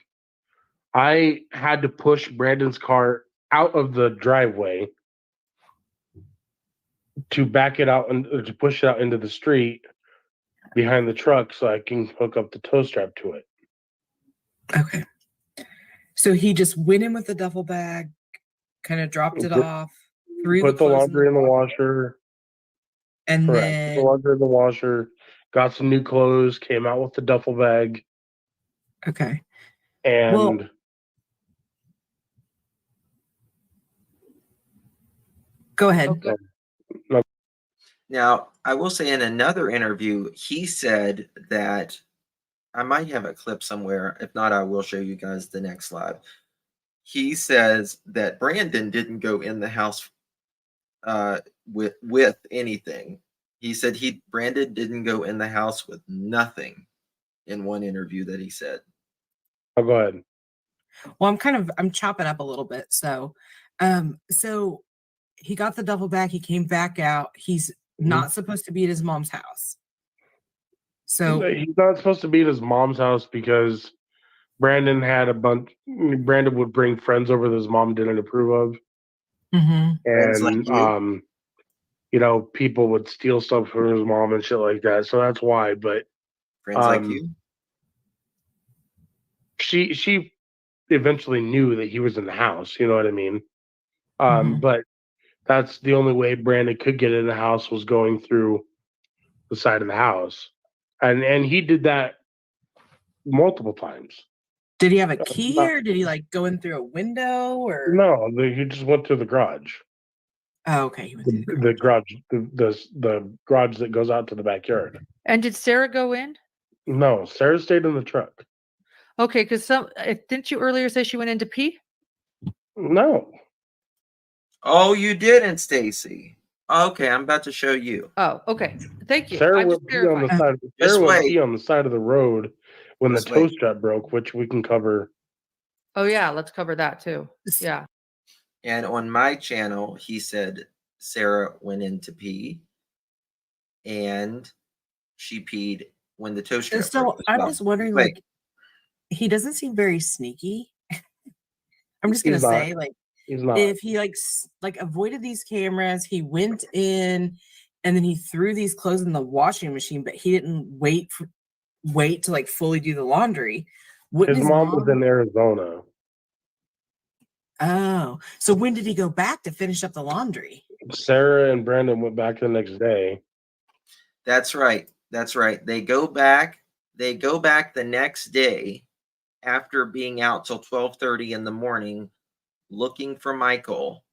I had to push Brandon's car out of the driveway to back it out and to push it out into the street behind the truck so I can hook up the tow strap to it. Okay. So he just went in with the duffel bag, kind of dropped it off, Put the laundry in the washer. and Correct. then Put the laundry in the washer, got some new clothes, came out with the duffel bag. okay. And Well, go ahead. Okay. now I will say in another interview, he said that, I might have a clip somewhere. If not, I will show you guys the next slide. He says that Brandon didn't go in the house with anything. He said Brandon didn't go in the house with nothing in one interview that he said. Oh, go ahead. Well, I'm chopping up a little bit. So he got the duffel bag. He came back out. He's not supposed to be at his mom's house. So He's not supposed to be at his mom's house because Brandon would bring friends over that his mom didn't approve of. Friends like And you? People would steal stuff from his mom and shit like that. So that's why. But Friends like you? She eventually knew that he was in the house, you know what I mean? But that's the only way Brandon could get in the house was going through the side of the house. And he did that multiple times. did he have a key or did he like go in through a window or No, he just went to the garage. Oh, okay. He went through the The garage, the garage that goes out to the backyard. And did Sarah go in? No, Sarah stayed in the truck. Okay, because didn't you earlier say she went in to pee? No. Oh, you didn't, Stacey. Okay, I'm about to show you. Oh, okay. Thank you. Sarah I'm would just be on the verifying. side. Just Sarah would wait. be on the side of the road when Just the tow wait. strap broke, which we can cover. Oh yeah, let's cover that too. Yeah. And on my channel, he said Sarah went in to pee, and she peed when the tow strap So broke as I'm well. just wondering, Wait. like, he doesn't seem very sneaky. I'm just He's gonna not. say, like, He's not. if he like avoided these cameras, he went in and then he threw these clothes in the washing machine, but he didn't wait to like fully do the laundry. Wouldn't His mom was in Arizona. Oh, so when did he go back to finish up the laundry? Sarah and Brandon went back the next day. That's right. That's right. They go back the next day after being out till 12:30 in the morning looking for Michael.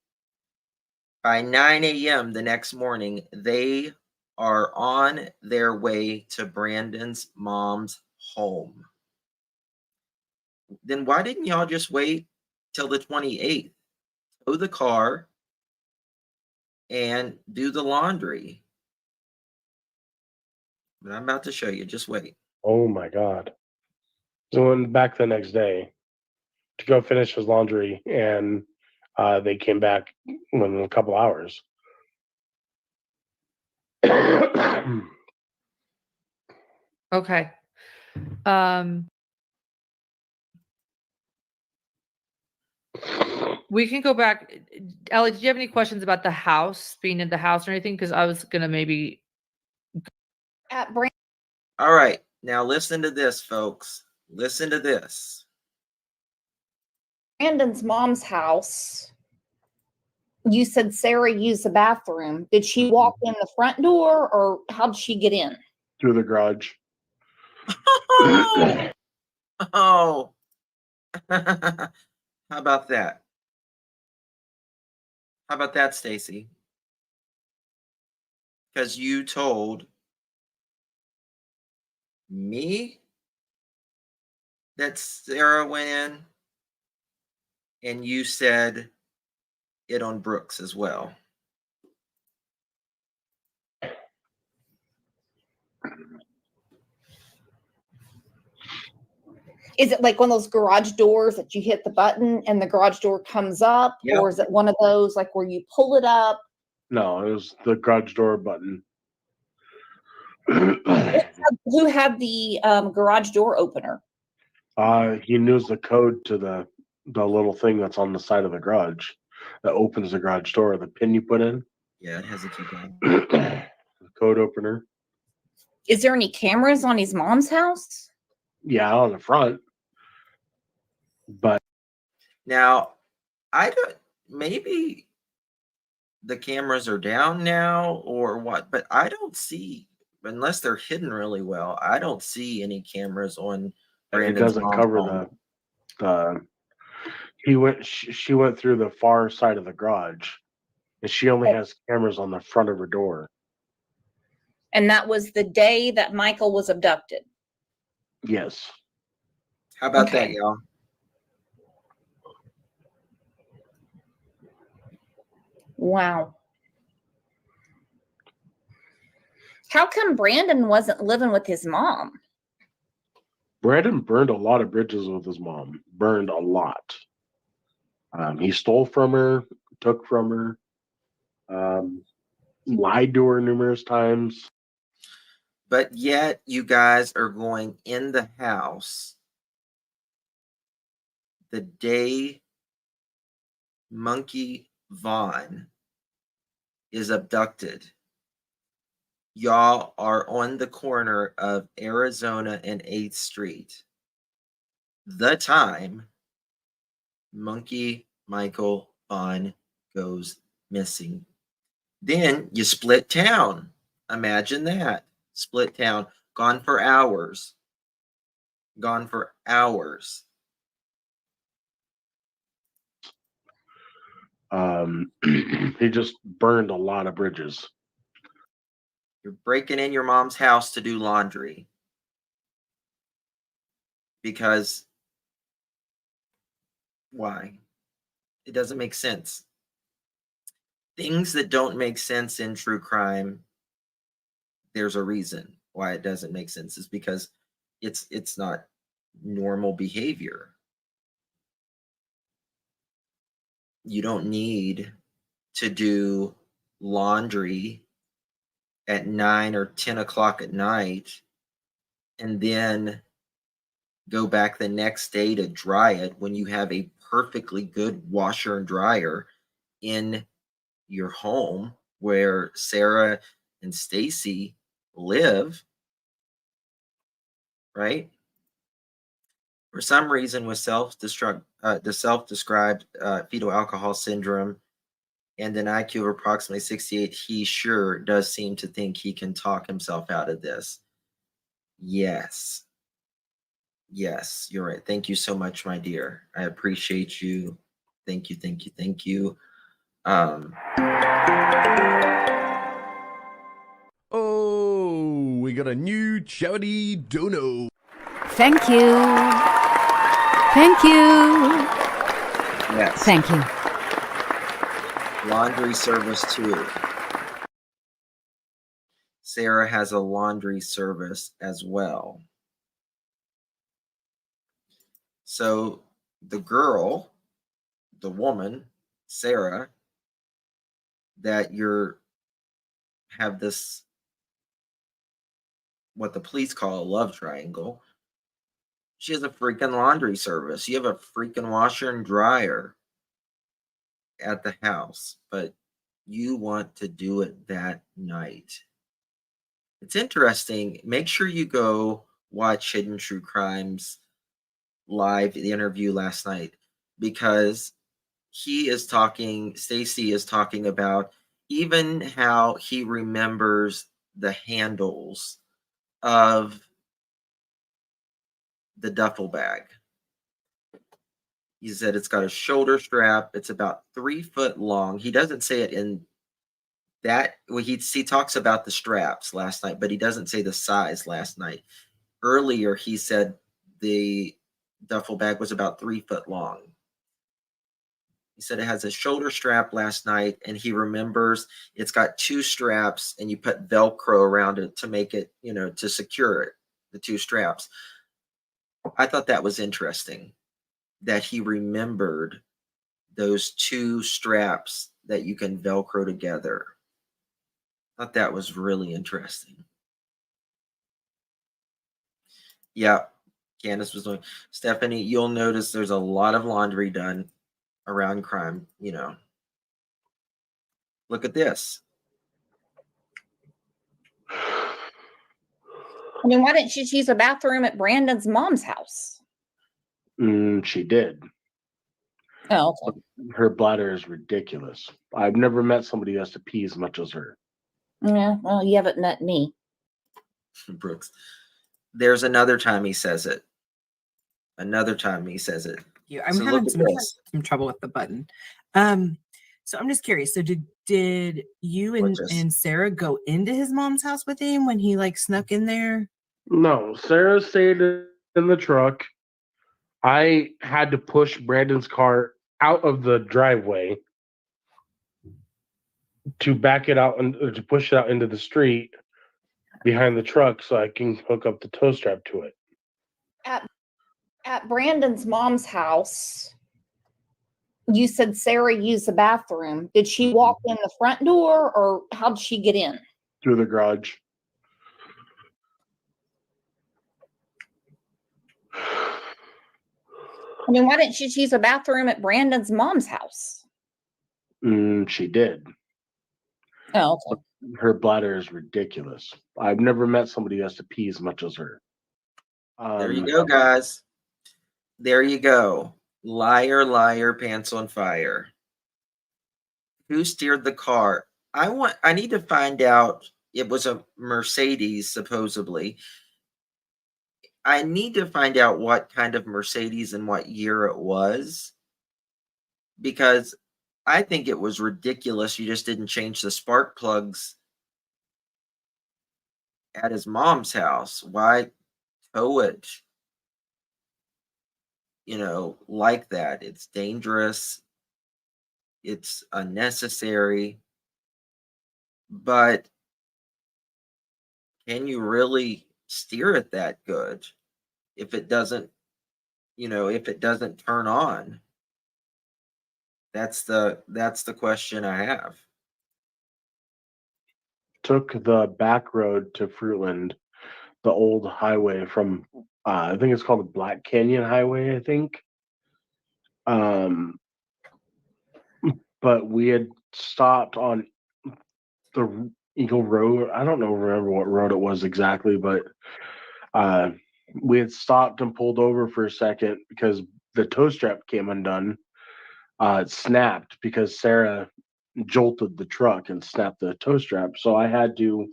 By 9 a.m. the next morning, they are on their way to Brandon's mom's home. Then why didn't y'all just wait till the 28th? Tow the car and do the laundry. But I'm about to show you. Just wait. Oh my God. So went back the next day to go finish his laundry, and they came back within a couple hours. Okay. We can go back. Ellie, did you have any questions about the house, being in the house or anything? Because I was gonna maybe At Brand- All right. Now listen to this, folks. Listen to this. Brandon's mom's house. You said Sarah used the bathroom. Did she walk in the front door or how did she get in? Through the garage. Oh, How about that? How about that, Stacey? Because you told me that Sarah went in, and you said it on Brooks as well. Is it like one of those garage doors that you hit the button and the garage door comes up? Yep. Or is it one of those like where you pull it up? No, it was the garage door button. Who had the garage door opener? He knows the code to the little thing that's on the side of the garage that opens the garage door. The pin you put in. Yeah, it has a keypad. The code opener. Is there any cameras on his mom's house? Yeah, on the front. But now, I don't. Maybe the cameras are down now or what, but I don't see, unless they're hidden really well, I don't see any cameras on Brandon's it doesn't mom's cover home. she went through the far side of the garage, and she only has cameras on the front of her door. And that was the day that Michael was abducted. Yes. How about that, y'all? Wow. How come Brandon wasn't living with his mom? Brandon burned a lot of bridges with his mom. Burned a lot. He stole from her, took from her, lied to her numerous times. But yet you guys are going in the house the day Monkey Vaughan is abducted. Y'all are on the corner of Arizona and 8th Street. The time Monkey Michael Vaughan goes missing. Then you split town. Imagine that. Split town. Gone for hours. Gone for hours. He just burned a lot of bridges. You're breaking in your mom's house to do laundry. Because why? It doesn't make sense. Things that don't make sense in true crime, there's a reason why it doesn't make sense. Is because it's not normal behavior. You don't need to do laundry at 9 or 10 o'clock at night and then go back the next day to dry it when you have a perfectly good washer and dryer in your home where Sarah and Stacey live, right? For some reason, with the self-described fetal alcohol syndrome and an IQ of approximately 68, he sure does seem to think he can talk himself out of this. Yes. Yes, you're right. Thank you so much, my dear. I appreciate you. Thank you, thank you, thank you. Oh, we got a new charity dono. Thank you. Thank you. Yes. Thank you. Laundry service too. Sarah has a laundry service as well. So the girl, the woman, Sarah, that have this, what the police call a love triangle, she has a freaking laundry service. You have a freaking washer and dryer at the house, but you want to do it that night. It's interesting. Make sure you go watch Hidden True Crimes live, the interview last night, because Stacey is talking about even how he remembers the handles of the duffel bag. He said it's got a shoulder strap. It's about 3 foot long. He doesn't say it in that. Well, he talks about the straps last night, but he doesn't say the size last night. Earlier, he said the duffel bag was about 3 foot long. He said it has a shoulder strap last night, and he remembers it's got 2 straps, and you put Velcro around it to make it, to secure it, the 2 straps. I thought that was interesting that he remembered those 2 straps that you can Velcro together. I thought that was really interesting. Yeah, Candace was doing. Stephanie, you'll notice there's a lot of laundry done around crime. Look at this. I mean, why didn't she use a bathroom at Brandon's mom's house? She did. Oh, okay. Her bladder is ridiculous. I've never met somebody who has to pee as much as her. Yeah, well, you haven't met me. Brooks. There's another time he says it. Another time he says it. Yeah, I'm So having look at this. some trouble with the button. So I'm just curious. So did you and Sarah go into his mom's house with him when he like snuck in there? No, Sarah stayed in the truck. I had to push Brandon's car out of the driveway to back it out and to push it out into the street behind the truck so I can hook up the tow strap to it. At Brandon's mom's house, you said Sarah used the bathroom. Did she walk in the front door, or how did she get in? Through the garage. I mean, why didn't she use a bathroom at Brandon's mom's house? She did. Oh, okay. Her bladder is ridiculous. I've never met somebody who has to pee as much as her. There you go, guys. There you go. Liar, liar, pants on fire. Who steered the car? I need to find out. It was a Mercedes, supposedly. I need to find out what kind of Mercedes and what year it was, because I think it was ridiculous. You just didn't change the spark plugs at his mom's house. Why tow it? Like that. It's dangerous. It's unnecessary. But can you really steer it that good if it doesn't, turn on? That's the question I have. Took the back road to Fruitland, the old highway from I think it's called the Black Canyon Highway, I think. But we had stopped on the Eagle Road. I don't remember what road it was exactly, but we had stopped and pulled over for a second because the tow strap came undone. It snapped because Sarah jolted the truck and snapped the tow strap. So I had to,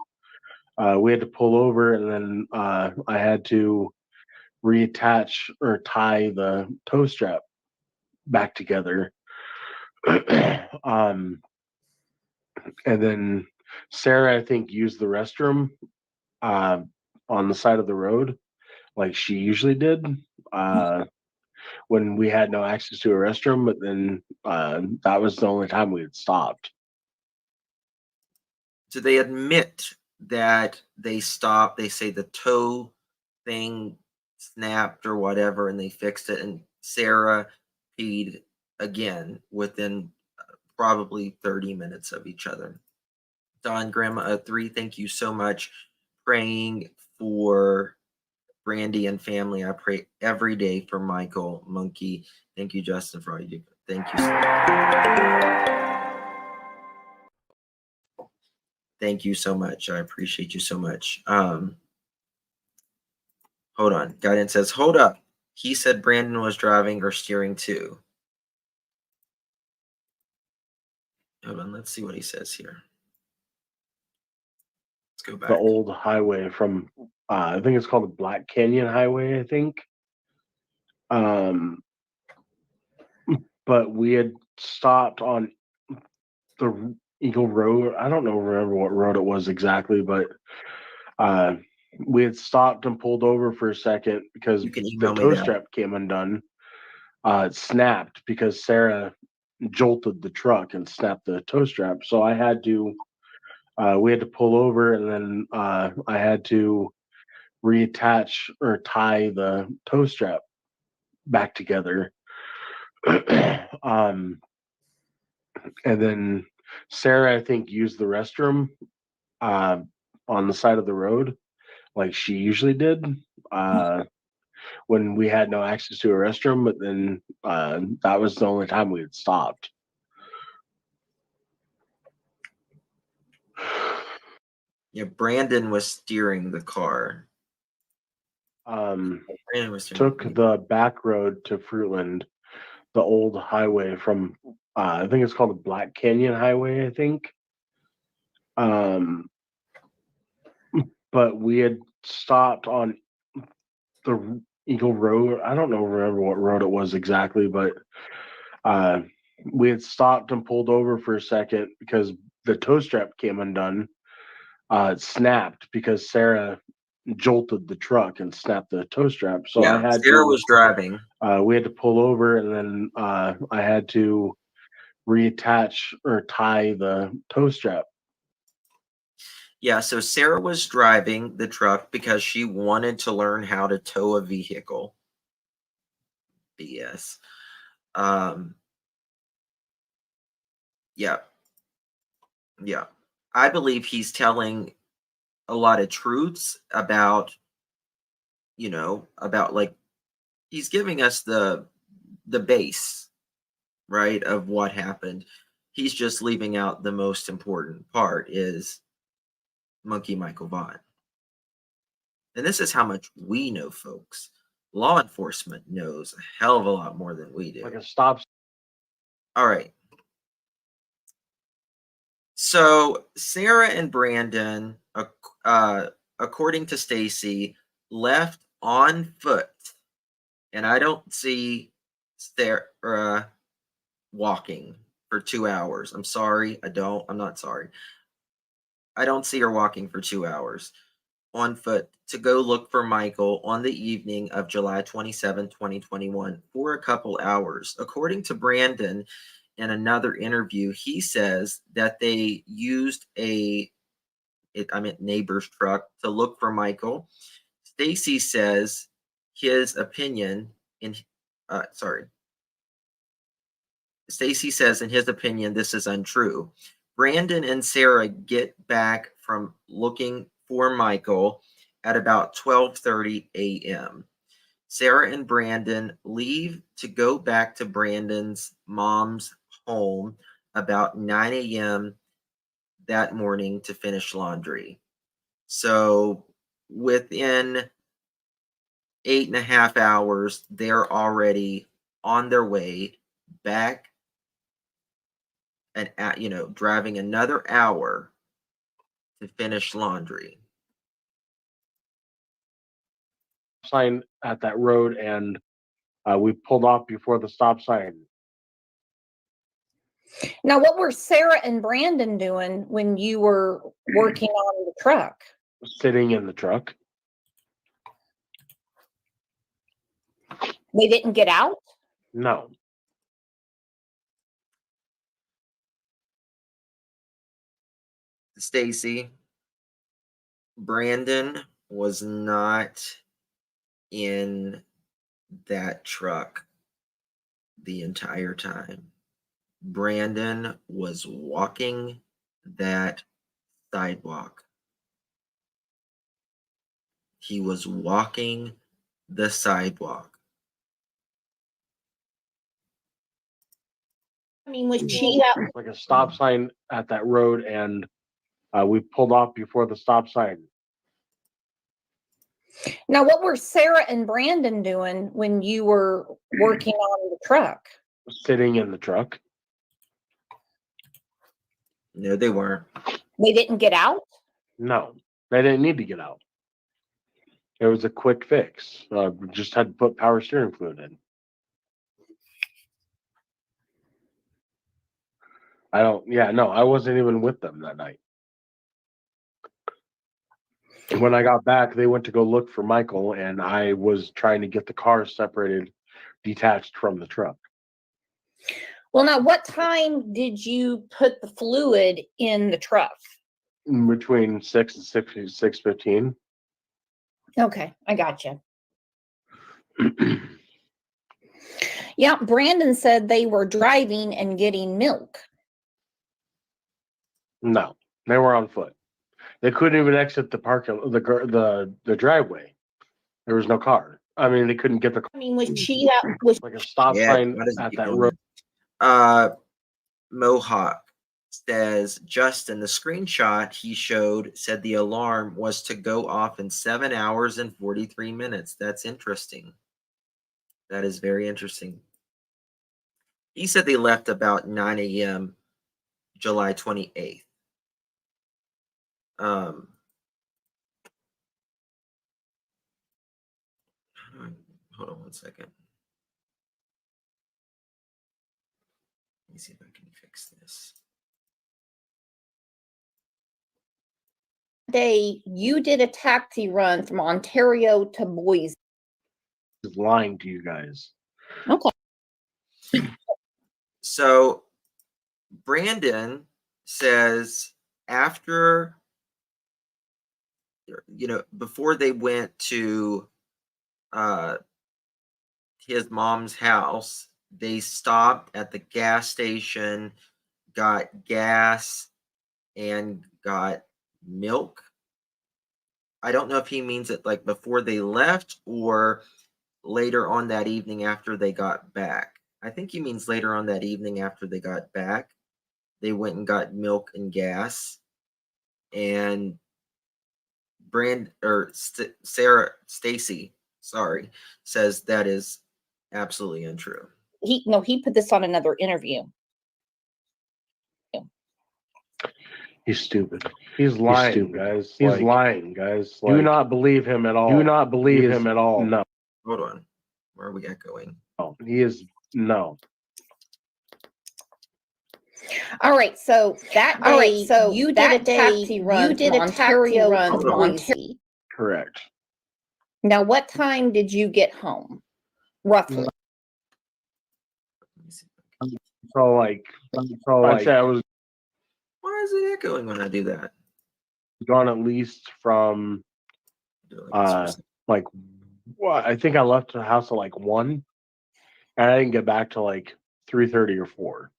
we had to pull over, and then I had to reattach or tie the tow strap back together. And then Sarah, I think, used the restroom on the side of the road like she usually did when we had no access to a restroom. But then that was the only time we had stopped. So they admit that they stopped. They say the tow thing snapped or whatever, and they fixed it. And Sarah peed again within probably 30 minutes of each other. Don Grandma 3, thank you so much. Praying for Brandy and family. I pray every day for Michael Monkey. Thank you, Justin, for all you do. Thank you. Thank you so much. I appreciate you so much. Hold on. Guidance says, hold up. He said Brandon was driving or steering too. Hold on. Let's see what he says here. Let's go back. The old highway from, I think it's called the Black Canyon Highway, I think. but we had stopped on the Eagle Road. I don't remember what road it was exactly, but we had stopped and pulled over for a second because You can the email me tow that. strap came undone. It snapped because Sarah jolted the truck and snapped the tow strap. So I had to, we had to pull over, and then I had to reattach or tie the tow strap back together. And then Sarah, I think, used the restroom on the side of the road like she usually did when we had no access to a restroom. But then that was the only time we had stopped. Yeah, Brandon was steering the car. Brandon was steering Took the back road to Fruitland, the old highway from I think it's called the Black Canyon Highway, I think. But we had stopped on the Eagle Road. I don't remember what road it was exactly, but we had stopped and pulled over for a second because the tow strap came undone. It snapped because Sarah jolted the truck and snapped the tow strap. So I had Sarah to, was driving. we had to pull over, and then I had to reattach or tie the tow strap. Yeah, so Sarah was driving the truck because she wanted to learn how to tow a vehicle. BS. Yeah. Yeah. I believe he's telling a lot of truths about, about like he's giving us the base, right, of what happened. He's just leaving out the most important part is Monkey Michael Vaughan. And this is how much we know, folks. Law enforcement knows a hell of a lot more than we do. Like a stop. All right. So Sarah and Brandon, according to Stacey, left on foot, and I don't see Sarah walking for 2 hours. I'm sorry, I'm not sorry. I don't see her walking for 2 hours on foot to go look for Michael on the evening of July 27, 2021 for a couple hours. According to Brandon, in another interview, he says that they used neighbor's truck to look for Michael. Stacey says his opinion Stacey says in his opinion this is untrue. Brandon and Sarah get back from looking for Michael at about 12:30 a.m. Sarah and Brandon leave to go back to Brandon's mom's home about 9 a.m. that morning to finish laundry. So within 8.5 hours, they're already on their way back and driving another hour to finish laundry. Sign at that road, and we pulled off before the stop sign. Now, what were Sarah and Brandon doing when you were working on the truck? Sitting in the truck. They didn't get out? No. Stacey, Brandon was not in that truck the entire time. Brandon was walking that sidewalk. He was walking the sidewalk. I mean, was she out? Like a stop sign at that road, and we pulled off before the stop sign. Now, what were Sarah and Brandon doing when you were working on the truck? Sitting in the truck. No, they weren't. They didn't get out? No, they didn't need to get out. It was a quick fix. We just had to put power steering fluid in. I don't. Yeah, no, I wasn't even with them that night. When I got back, they went to go look for Michael, and I was trying to get the car separated, detached from the truck. Well, now, what time did you put the fluid in the truck? Between 6 and 6:15. Okay, I got you. Yeah, Brandon said they were driving and getting milk. No, they were on foot. They couldn't even exit the the driveway. There was no car. I mean, they couldn't get the car. I mean, was she was Like a stop Yeah, sign why does it at keep that doing road. that? Mohawk says, Justin, the screenshot he showed said the alarm was to go off in 7 hours and 43 minutes. That's interesting. That is very interesting. He said they left about 9 a.m. July 28th. Hold on one second. Let me see if I can fix this. day you did a taxi run from Ontario to Boise? Is lying to you guys. Okay. So Brandon says after, before they went to his mom's house, they stopped at the gas station, got gas, and got milk. I don't know if he means it like before they left or later on that evening after they got back. I think he means later on that evening after they got back. They went and got milk and gas. And Stacey, sorry, says that is absolutely untrue. He put this on another interview. He's stupid. He's lying, stupid. guys. He's Like, lying, guys. do Like, not believe him at all. do not believe He is- him at all. No. Hold on. Where are we at going? No, he is no. All right, so that day, you did a taxi run. You did a taxi run Hold from on. Ontario. Correct. Now, what time did you get home, roughly? Let me see. So like, I'd say I was Why is it echoing when I do that? gone at least from Do it like this for a second. like what I think I left the house at like 1, and I didn't get back to like 3:30 or 4.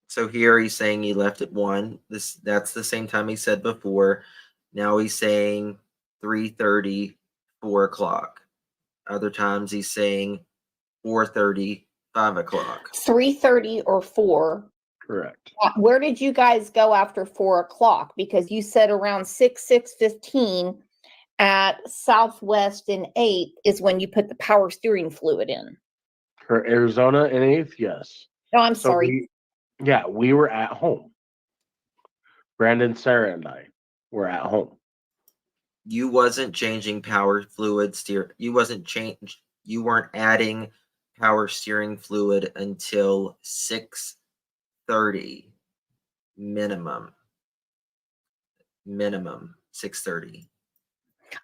So here he's saying he left at 1. That's the same time he said before. Now he's saying 3:30, 4 o'clock. Other times he's saying 4:30, 5 o'clock. 3:30 or 4. Correct. Where did you guys go after 4 o'clock? Because you said around 6:15 at Southwest and 8th is when you put the power steering fluid in. For Arizona and 8th, yes. No, I'm So sorry. we were at home. Brandon, Sarah, and I were at home. You wasn't changing power fluid you weren't adding power steering fluid until 6:30 minimum 6:30.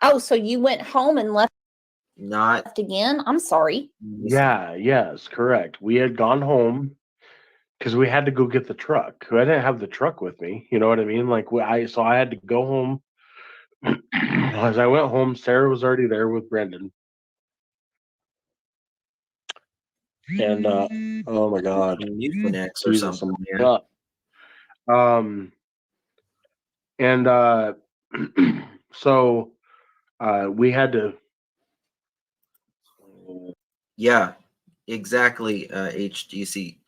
Oh, so you went home and left Not again? I'm sorry. Yeah, yes, correct. We had gone home because we had to go get the truck. I didn't have the truck with me. You know what I mean? Like I had to go home. As I went home, Sarah was already there with Brendan. And oh my God, Mucinex or Jesus, something, I'm up. And so we had to. Yeah, exactly. HGC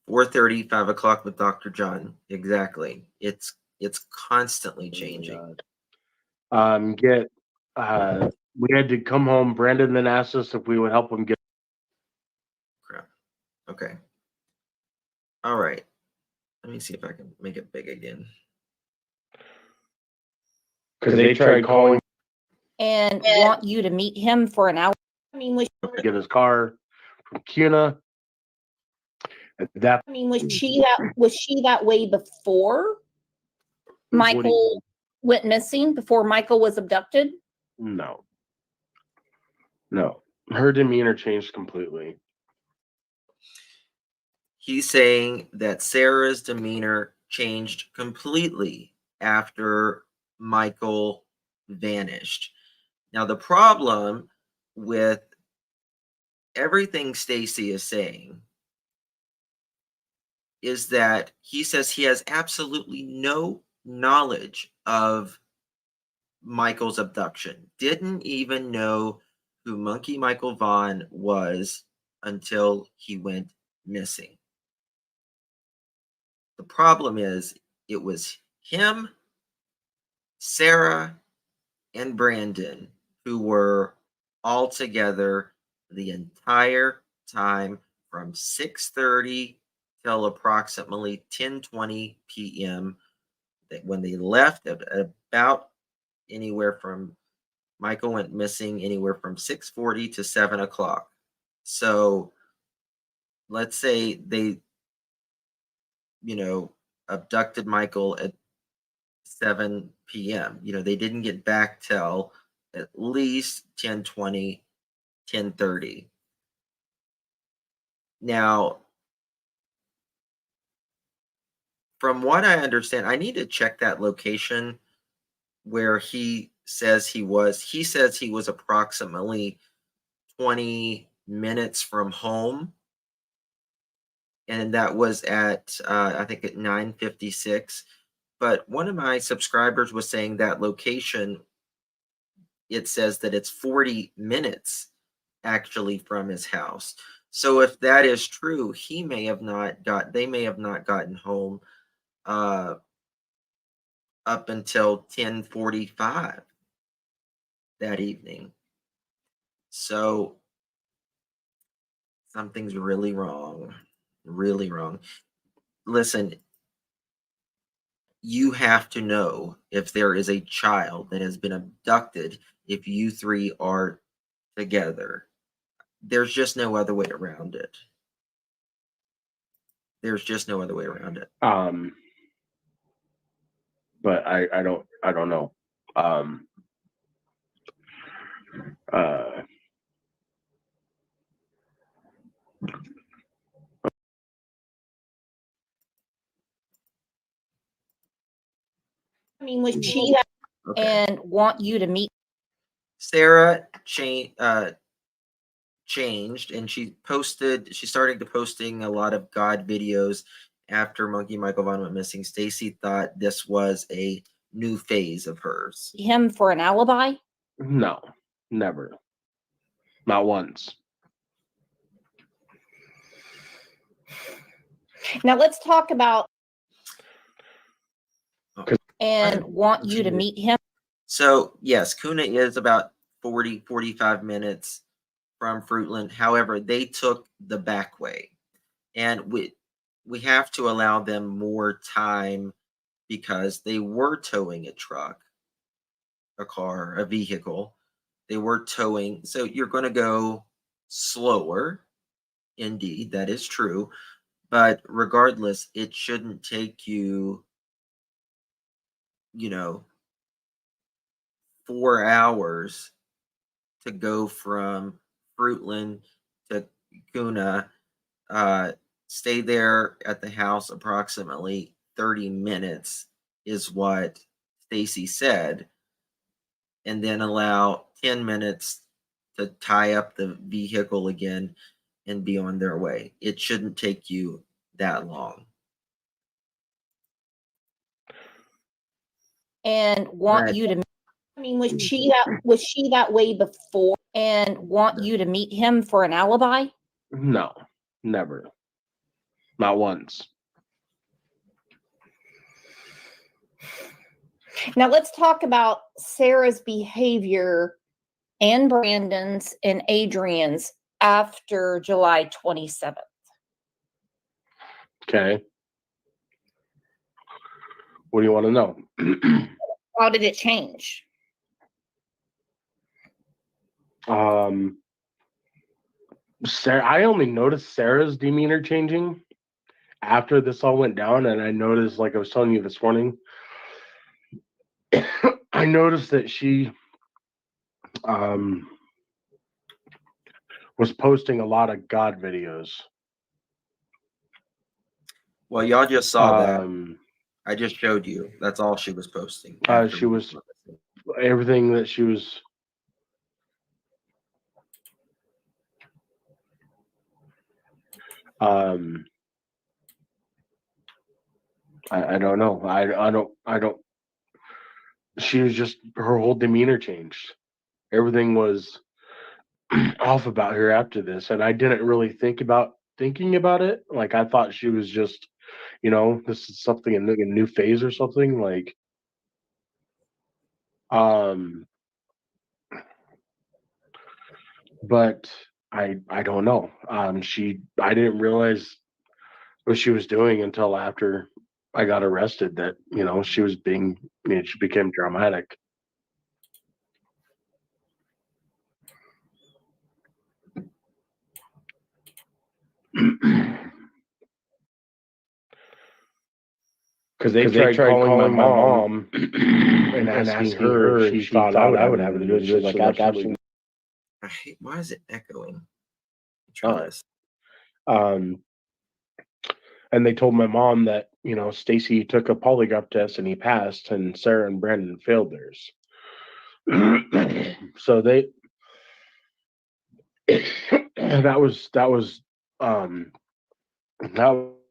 4:30, 5 o'clock with Dr. John. Exactly. It's constantly changing. We had to come home. Brandon then asked us if we would help him get. Crap. Okay. All right. Let me see if I can make it big again. Because they tried calling And want you to meet him for an hour. I mean, get his car, from Kuna. That I mean, was she that way before Michael went missing? Before Michael was abducted? no. Her demeanor changed completely. He's saying that Sarah's demeanor changed completely after Michael vanished. Now, the problem with everything Stacey is saying is that he says he has absolutely no knowledge of Michael's abduction. Didn't even know who Monkey Michael Vaughan was until he went missing. The problem is it was him, Sarah, and Brandon who were all together the entire time from 6:30 till approximately 10:20 p.m. When they left at about anywhere from Michael went missing anywhere from 6:40 to 7 o'clock. So let's say they, abducted Michael at 7 p.m. They didn't get back till at least 10:20, 10:30. Now, from what I understand, I need to check that location where he says he was. He says he was approximately 20 minutes from home. And that was at, I think at 9:56. But one of my subscribers was saying that location, it says that it's 40 minutes actually from his house. So if that is true, they may have not gotten home up until 10:45 that evening. So something's really wrong. Really wrong. Listen, you have to know if there is a child that has been abducted if you three are together. There's just no other way around it. There's just no other way around it. But I don't know. I mean, was she that and want you to meet? Sarah changed, and she started to posting a lot of God videos after Monkey Michael Vaughan went missing. Stacey thought this was a new phase of hers. Him for an alibi? No, never. Not once. Now let's talk about and want you to meet him. So yes, Kuna is about 45 minutes from Fruitland. However, they took the back way, and we have to allow them more time because they were towing a truck, a car, a vehicle. They were towing, so you're going to go slower. Indeed, that is true. But regardless, it shouldn't take you, 4 hours to go from Fruitland to Kuna. Stay there at the house approximately 30 minutes is what Stacey said, and then allow 10 minutes to tie up the vehicle again and be on their way. It shouldn't take you that long. And want you to meet. I mean, was she that way before and want you to meet him for an alibi? No, never. Not once. Now let's talk about Sarah's behavior and Brandon's and Adrian's after July 27th. Okay. What do you want to know? How did it change? Sarah, I only noticed Sarah's demeanor changing after this all went down, and I noticed, like I was telling you this morning, I noticed that she was posting a lot of God videos. Well, y'all just saw that. I just showed you. That's all she was posting. She was everything that she was. I don't know. I don't. She was just, her whole demeanor changed. Everything was off about her after this, and I didn't really thinking about it. Like, I thought she was just, this is something, a new phase or something. Like, but I don't know. I didn't realize what she was doing until after I got arrested. That she was being, she became dramatic. Because they tried calling my mom and asking her if she thought I would have anything to do with it. She's like, absolutely. Why is it echoing? Try this. And they told my mom that, Stacey took a polygraph test and he passed, and Sarah and Brandon failed theirs. So that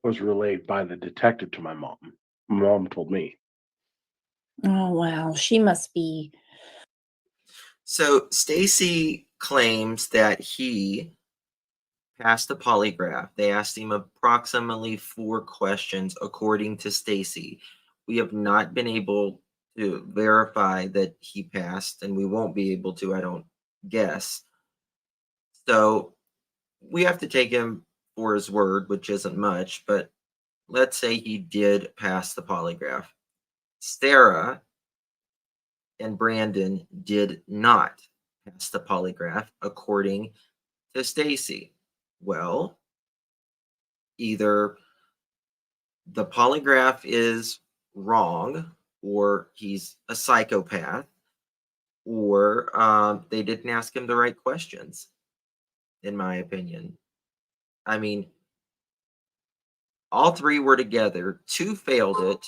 was relayed by the detective to my mom. My mom told me. Oh wow, she must be. So Stacey claims that he passed the polygraph. They asked him approximately 4 questions, according to Stacey. We have not been able to verify that he passed, and we won't be able to, I don't guess. So we have to take him for his word, which isn't much, but let's say he did pass the polygraph. Sarah and Brandon did not pass the polygraph, according to Stacey. Well, either the polygraph is wrong, or he's a psychopath, or they didn't ask him the right questions, in my opinion. I mean, all 3 were together. 2 failed it,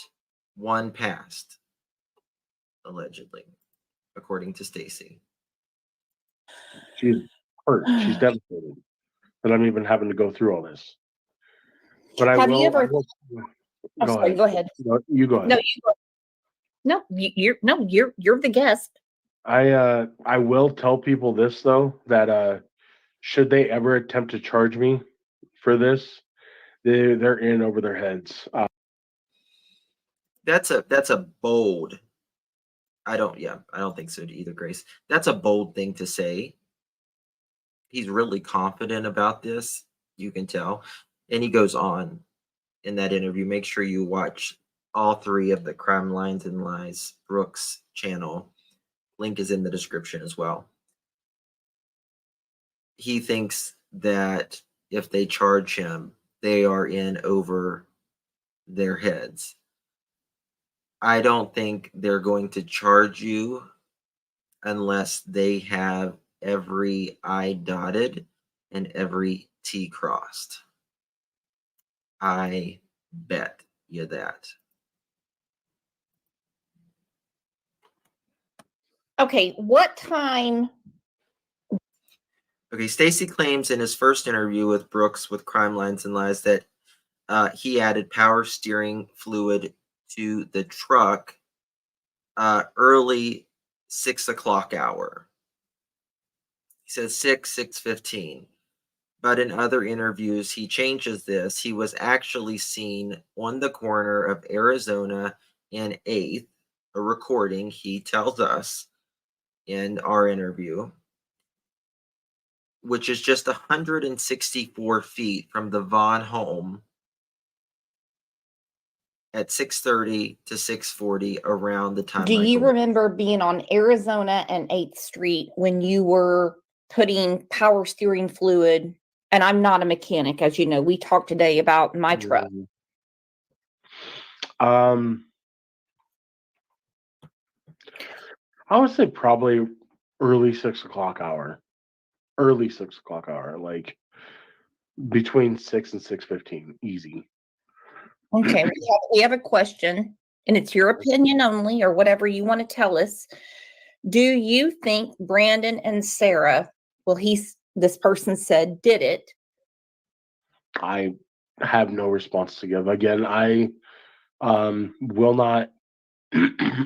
1 passed, allegedly, according to Stacey. She's hurt. She's devastated that I'm even having to go through all this. But Have you ever? Go ahead. Go ahead. No, you go ahead. No, you go. No, you're the guest. I will tell people this though, that should they ever attempt to charge me for this, they're in over their heads. That's a bold. I don't think so either, Grace. That's a bold thing to say. He's really confident about this. You can tell. And he goes on in that interview. Make sure you watch all 3 of the Crime Lines and Lies Brooks channel. Link is in the description as well. He thinks that if they charge him, they are in over their heads. I don't think they're going to charge you unless they have every I dotted and every T crossed. I bet you that. Okay, what time? Okay, Stacey claims in his first interview with Brooks with Crime Lines and Lies that he added power steering fluid to the truck early 6 o'clock hour. He says 6:15. But in other interviews, he changes this. He was actually seen on the corner of Arizona and 8th, a recording he tells us in our interview, which is just 164 feet from the Vaughan home, at 6:30 to 6:40, around the time. Do you remember being on Arizona and 8th Street when you were putting power steering fluid And I'm not a mechanic, as you know. We talked today about my truck. I would say probably early 6 o'clock hour. Early 6 o'clock hour, like between 6 and 6:15, easy. Okay, we have a question, and it's your opinion only, or whatever you want to tell us. Do you think Brandon and Sarah, well, this person said, did it? I have no response to give. Again, I will not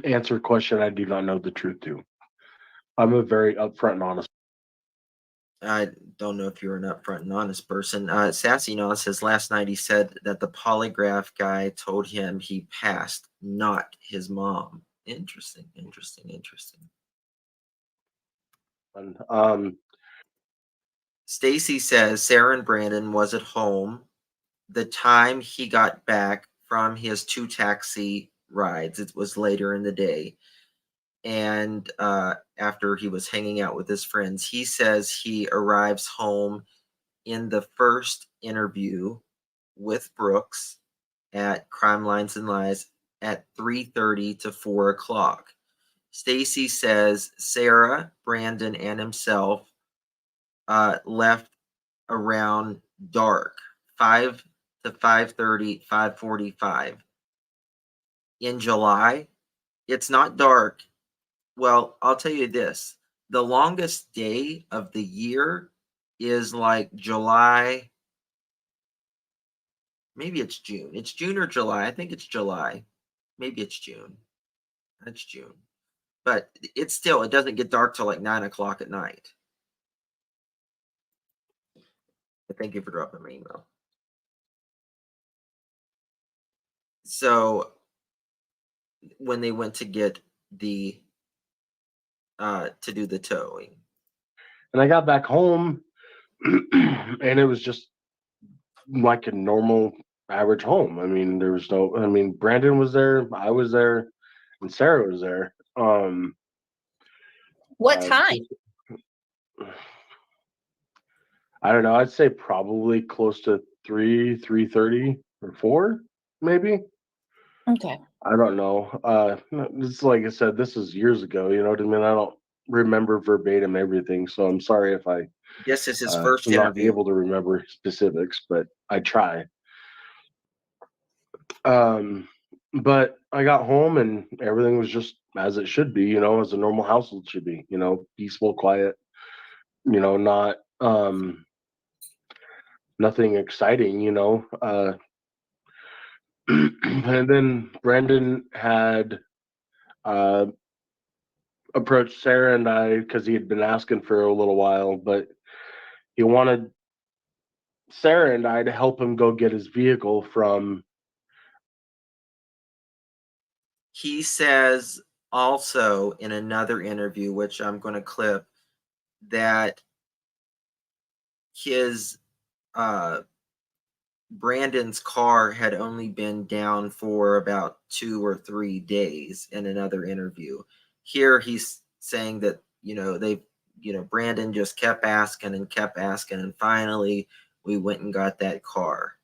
answer a question I do not know the truth to. I'm a very upfront and honest. I don't know if you're an upfront and honest person. Sassy Noah says last night he said that the polygraph guy told him he passed, not his mom. Interesting. Stacey says Sarah and Brandon was at home the time he got back from his 2 taxi rides. It was later in the day. And after he was hanging out with his friends, he says he arrives home in the first interview with Brooks at Crime Lines and Lies at 3:30 to 4 o'clock. Stacey says Sarah, Brandon, and himself left around dark, 5 to 5:30, 5:45. In July, it's not dark. Well, I'll tell you this. The longest day of the year is like July. Maybe it's June. It's June or July. I think it's July. Maybe it's June. That's June. But it doesn't get dark till like 9 o'clock at night. But thank you for dropping my email. So when they went to get the to do the towing. And I got back home and it was just like a normal average home. I mean, Brandon was there, I was there, and Sarah was there. What time? I don't know. I'd say probably close to 3:30 or 4, maybe. Okay. I don't know. It's like I said, this is years ago. You know what I mean? I don't remember verbatim everything, so I'm sorry if I Yes, it's his first am not interview. able to remember specifics, but I try. But I got home and everything was just as it should be, as a normal household should be, peaceful, quiet, not nothing exciting, and then Brandon had approached Sarah and I because he had been asking for a little while, but he wanted Sarah and I to help him go get his vehicle from. He says also in another interview, which I'm going to clip, that his Brandon's car had only been down for about 2 or 3 days in another interview. Here he's saying that, Brandon just kept asking, and finally we went and got that car.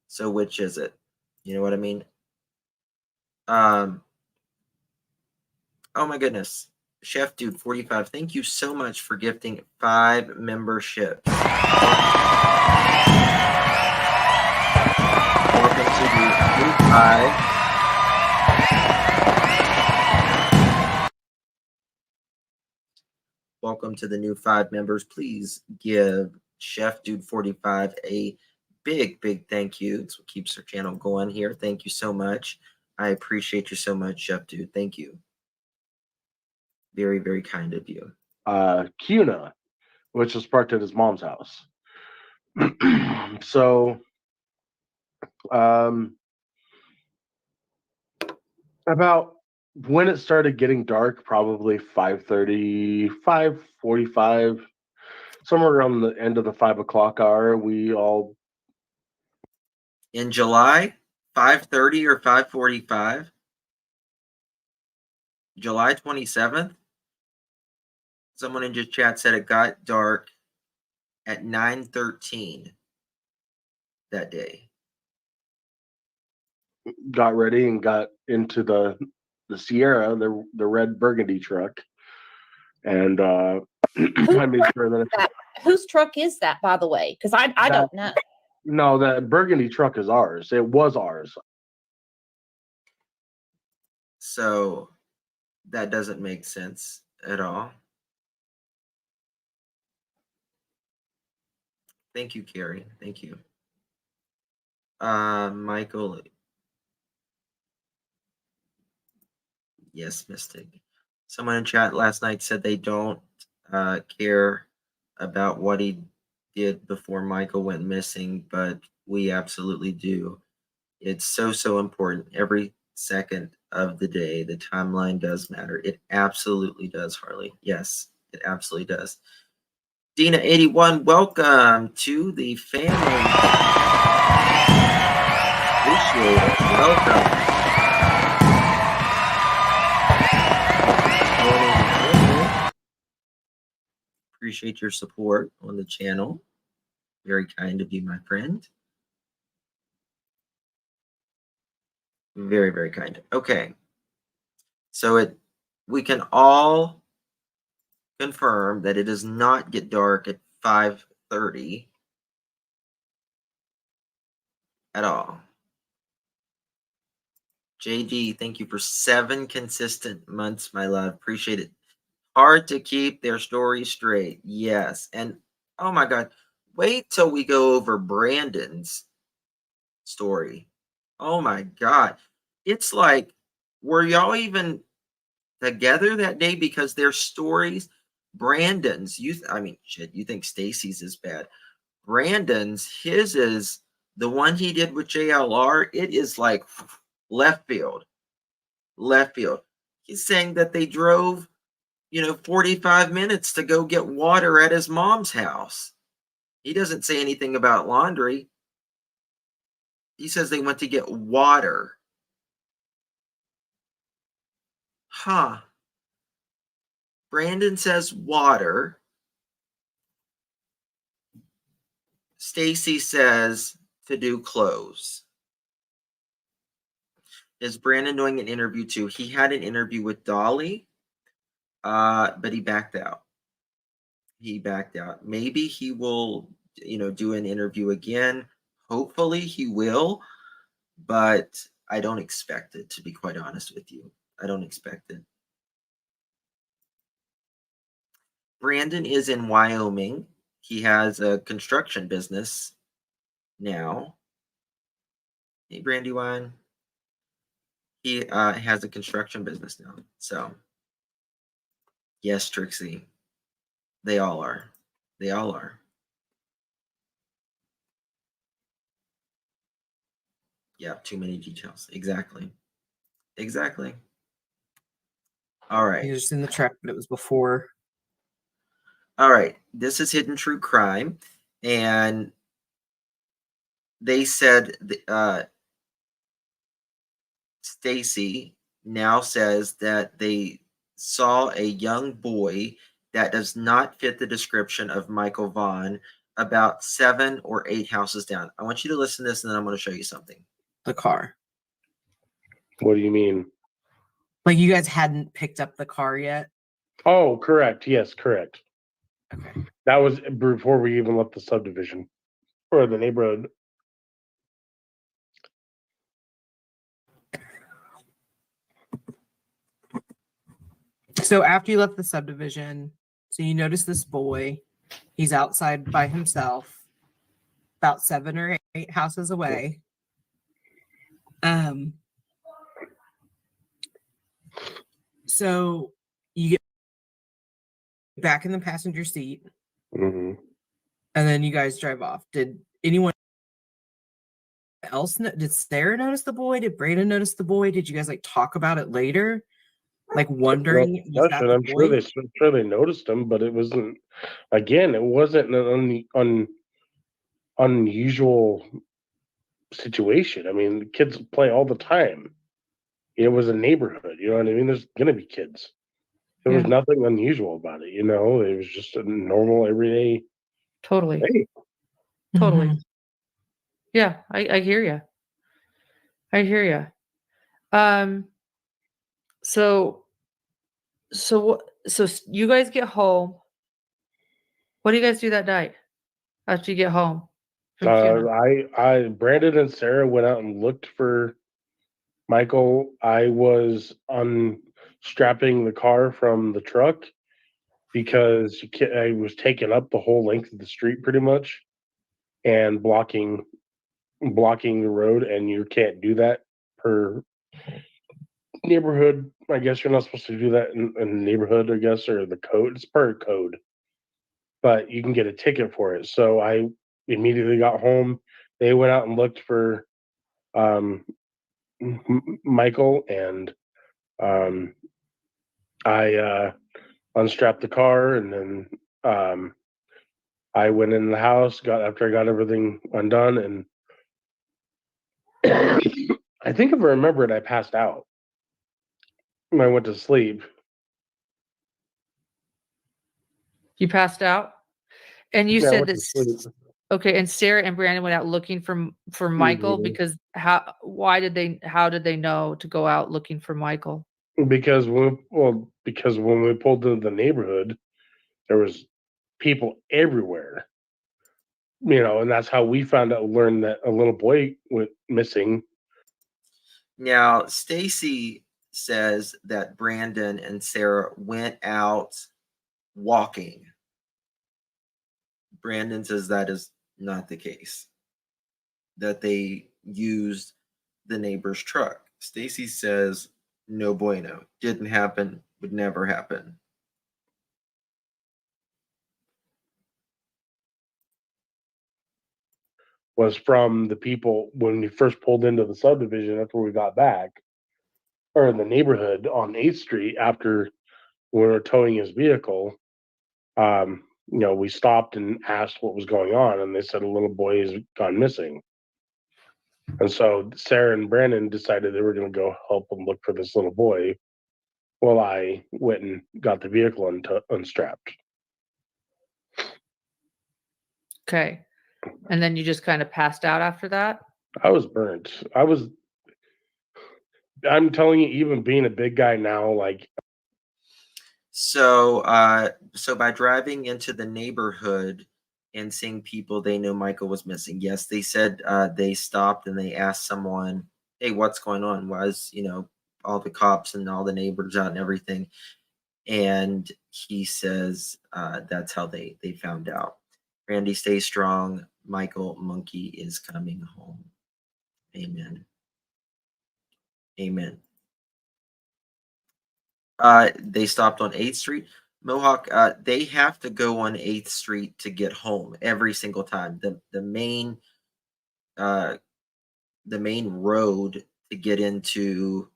So which is it? You know what I mean? Oh my goodness. Chef Dude 45, thank you so much for gifting 5 memberships. Welcome to the new 5. Welcome to the new 5 members. Please give Chef Dude 45 a big thank you. It's what keeps our channel going here. Thank you so much. I appreciate you so much, Chef Dude. Thank you. Very, very kind of you. Cuna, which was parked at his mom's house. So, about when it started getting dark, probably 5:30, 5:45, somewhere around the end of the 5 o'clock hour, we all. In July, 5:30 or 5:45? July 27th? Someone in just chat said it got dark at 9:13 that day. Got ready and got into the Sierra, the red burgundy truck, and I made sure that Whose truck is that, by the way? Because I don't know. no, that burgundy truck is ours. It was ours. So that doesn't make sense at all. Thank you, Carrie. Thank you. Michael. Yes, Mystic. Someone in chat last night said they don't care about what he did before Michael went missing, but we absolutely do. It's so important. Every second of the day, the timeline does matter. It absolutely does, Harley. Yes, it absolutely does. Dina81, welcome to the family. Appreciate it. Welcome. Appreciate your support on the channel. Very kind of you, my friend. Very, very kind. Okay. So we can all confirm that it does not get dark at 5:30 at all. JD, thank you for 7 consistent months, my love. Appreciate it. Hard to keep their story straight. Yes. And oh my God, wait till we go over Brandon's story. Oh my God. It's like, were y'all even together that day? Because their stories, Brandon's, you think Stacey's is bad. Brandon's, his is the one he did with JLR. It is like left field. He's saying that they drove 45 minutes to go get water at his mom's house. He doesn't say anything about laundry. He says they went to get water. Huh. Brandon says water. Stacey says to do clothes. Is Brandon doing an interview too? He had an interview with Dolly, but he backed out. Maybe he will, do an interview again. Hopefully he will, but I don't expect it, to be quite honest with you. I don't expect it. Brandon is in Wyoming. He has a construction business now. Hey, Brandywine. He has a construction business now. So, yes, Trixie. They all are. Yeah, too many details. Exactly. All right. He was in the truck, but it was before. All right. This is Hidden True Crime. And they said Stacey now says that they saw a young boy that does not fit the description of Michael Vaughan about 7 or 8 houses down. I want you to listen to this, and then I'm going to show you something. The car. What do you mean? Like you guys hadn't picked up the car yet? Oh, correct. Yes, correct. Okay. That was before we even left the subdivision or the neighborhood. So after you left the subdivision, so you notice this boy, he's outside by himself, about 7 or 8 houses away. So you get back in the passenger seat, Mm-hmm. and then you guys drive off. Did anyone else did Sarah notice the boy? Did Brandon notice the boy? Did you guys talk about it later? Wondering, was that the I'm boy? sure they noticed him, but it wasn't. Again, it wasn't an unusual situation. I mean, kids play all the time. It was a neighborhood. You know what I mean? There's gonna be kids. There was nothing unusual about it. It was just a normal, everyday Totally. Hey. Totally. Mhm. Yeah, I hear you. I hear you. So you guys get home. What do you guys do that night after you get home from the funeral? Brandon and Sarah went out and looked for Michael. I was unstrapping the car from the truck because I was taking up the whole length of the street pretty much and blocking the road, and you can't do that per neighborhood. I guess you're not supposed to do that in the neighborhood, I guess, or the code. It's per code, but you can get a ticket for it. So I immediately got home. They went out and looked for Michael, and I unstrapped the car, and then I went in the house. After I got everything undone, and I think if I remember it, I passed out when I went to sleep. You passed out? And you Yeah, I said went that to sleep. okay, and Sarah and Brandon went out looking for Michael Mhm. because how did they know to go out looking for Michael? Because when we pulled into the neighborhood, there was people everywhere. And that's how we learned that a little boy went missing. Now, Stacey says that Brandon and Sarah went out walking. Brandon says that is not the case, that they used the neighbor's truck. Stacey says no bueno, didn't happen, would never happen. Was from the people when we first pulled into the subdivision after we got back, or in the neighborhood on 8th Street after we were towing his vehicle. We stopped and asked what was going on, and they said a little boy has gone missing. And so Sarah and Brandon decided they were going to go help them look for this little boy while I went and got the vehicle unstrapped. Okay. And then you just kind of passed out after that? I was burnt. I'm telling you, even being a big guy now, like. So by driving into the neighborhood and seeing people, they know Michael was missing. Yes, they said they stopped and they asked someone, hey, what's going on? Was, all the cops and all the neighbors out and everything. And he says that's how they found out. Randy, stay strong. Michael Monkey is coming home. Amen. Amen. They stopped on 8th Street. Mohawk, they have to go on 8th Street to get home every single time. The main road to get into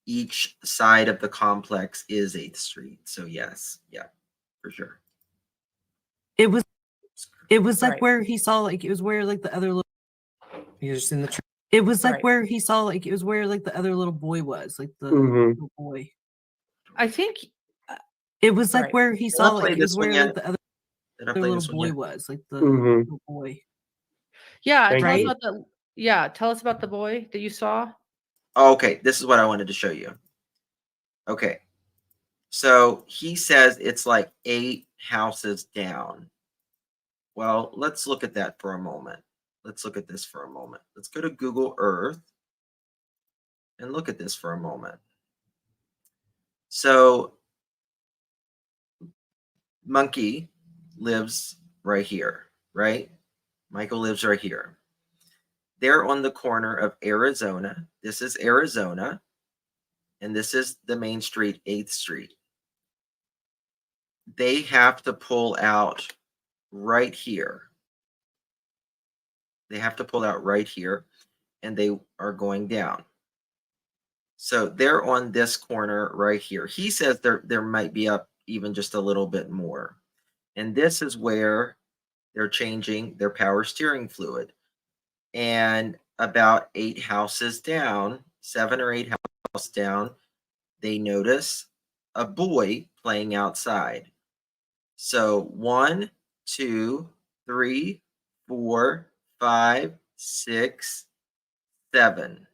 each side of the complex is 8th Street. So yes, yeah, for sure. It was like Right. where he saw it was where like the other little he was just in the tree. It was like Right. where he saw it was where like the other little boy was, like the Mhm. little boy. I think It was like Right. where he Can I saw play it this was one where yet? like the other Did I play little this one boy yet? was, like the Mhm. little boy. yeah, Thank tell us you. about tell us about the boy that you saw. Oh, okay, this is what I wanted to show you. Okay, so he says it's like 8 houses down. Well, let's look at that for a moment. Let's look at this for a moment. Let's go to Google Earth and look at this for a moment. So Monkey lives right here, right? Michael lives right here. They're on the corner of Arizona. This is Arizona. And this is the main street, 8th Street. They have to pull out right here. They have to pull out right here, and they are going down. So they're on this corner right here. He says there might be up even just a little bit more. And this is where they're changing their power steering fluid. And about 8 houses down, 7 or 8 houses down, they notice a boy playing outside. So 1, 2, 3, 4, 5, 6, 7.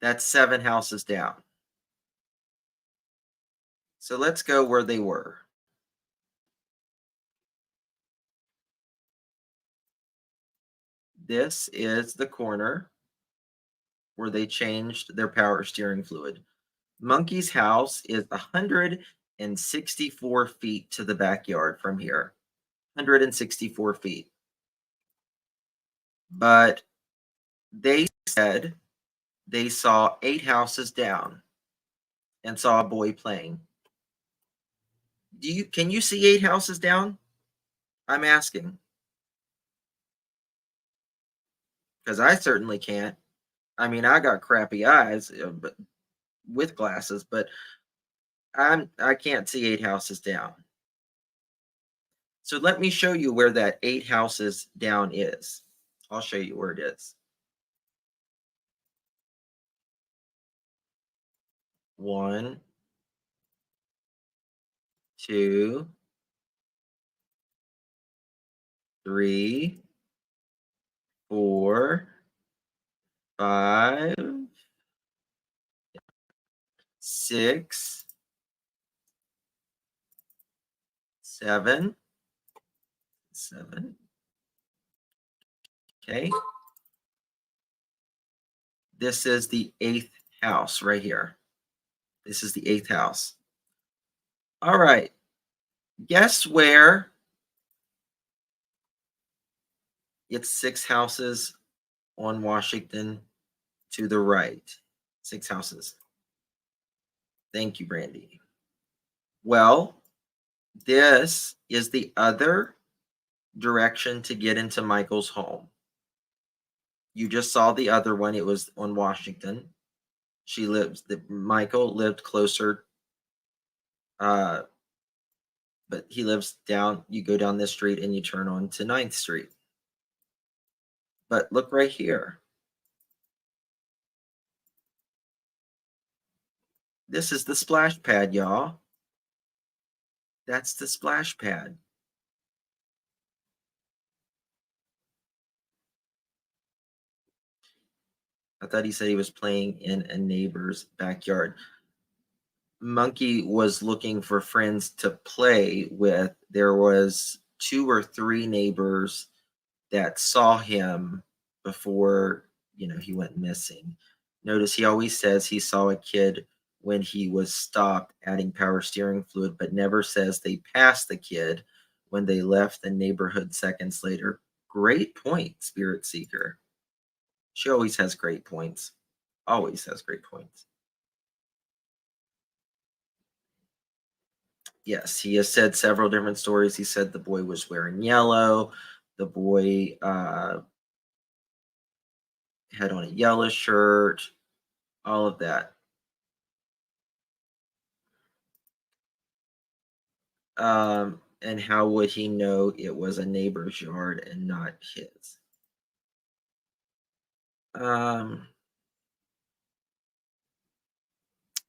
That's 7 houses down. So let's go where they were. This is the corner where they changed their power steering fluid. Monkey's house is 164 feet to the backyard from here. 164 feet. But they said they saw 8 houses down and saw a boy playing. Can you see 8 houses down? I'm asking. Because I certainly can't. I mean, I got crappy eyes, but with glasses, but I can't see 8 houses down. So let me show you where that 8 houses down is. I'll show you where it is. 1, 2, 3, 4, 5, 6, 7. Okay. This is the 8th house right here. This is the 8th house. All right. Guess where it's 6 houses on Washington to the right. 6 houses. Thank you, Brandy. Well, this is the other direction to get into Michael's home. You just saw the other one. It was on Washington. Michael lived closer, but he lives down, you go down this street and you turn on to 9th Street. But look right here. This is the splash pad, y'all. That's the splash pad. I thought he said he was playing in a neighbor's backyard. Monkey was looking for friends to play with. There was 2 or 3 neighbors that saw him before, he went missing. Notice he always says he saw a kid when he was stopped adding power steering fluid, but never says they passed the kid when they left the neighborhood seconds later. Great point, Spirit Seeker. She always has great points. Always has great points. Yes, he has said several different stories. He said the boy was wearing yellow. The boy had on a yellow shirt. All of that. And how would he know it was a neighbor's yard and not his?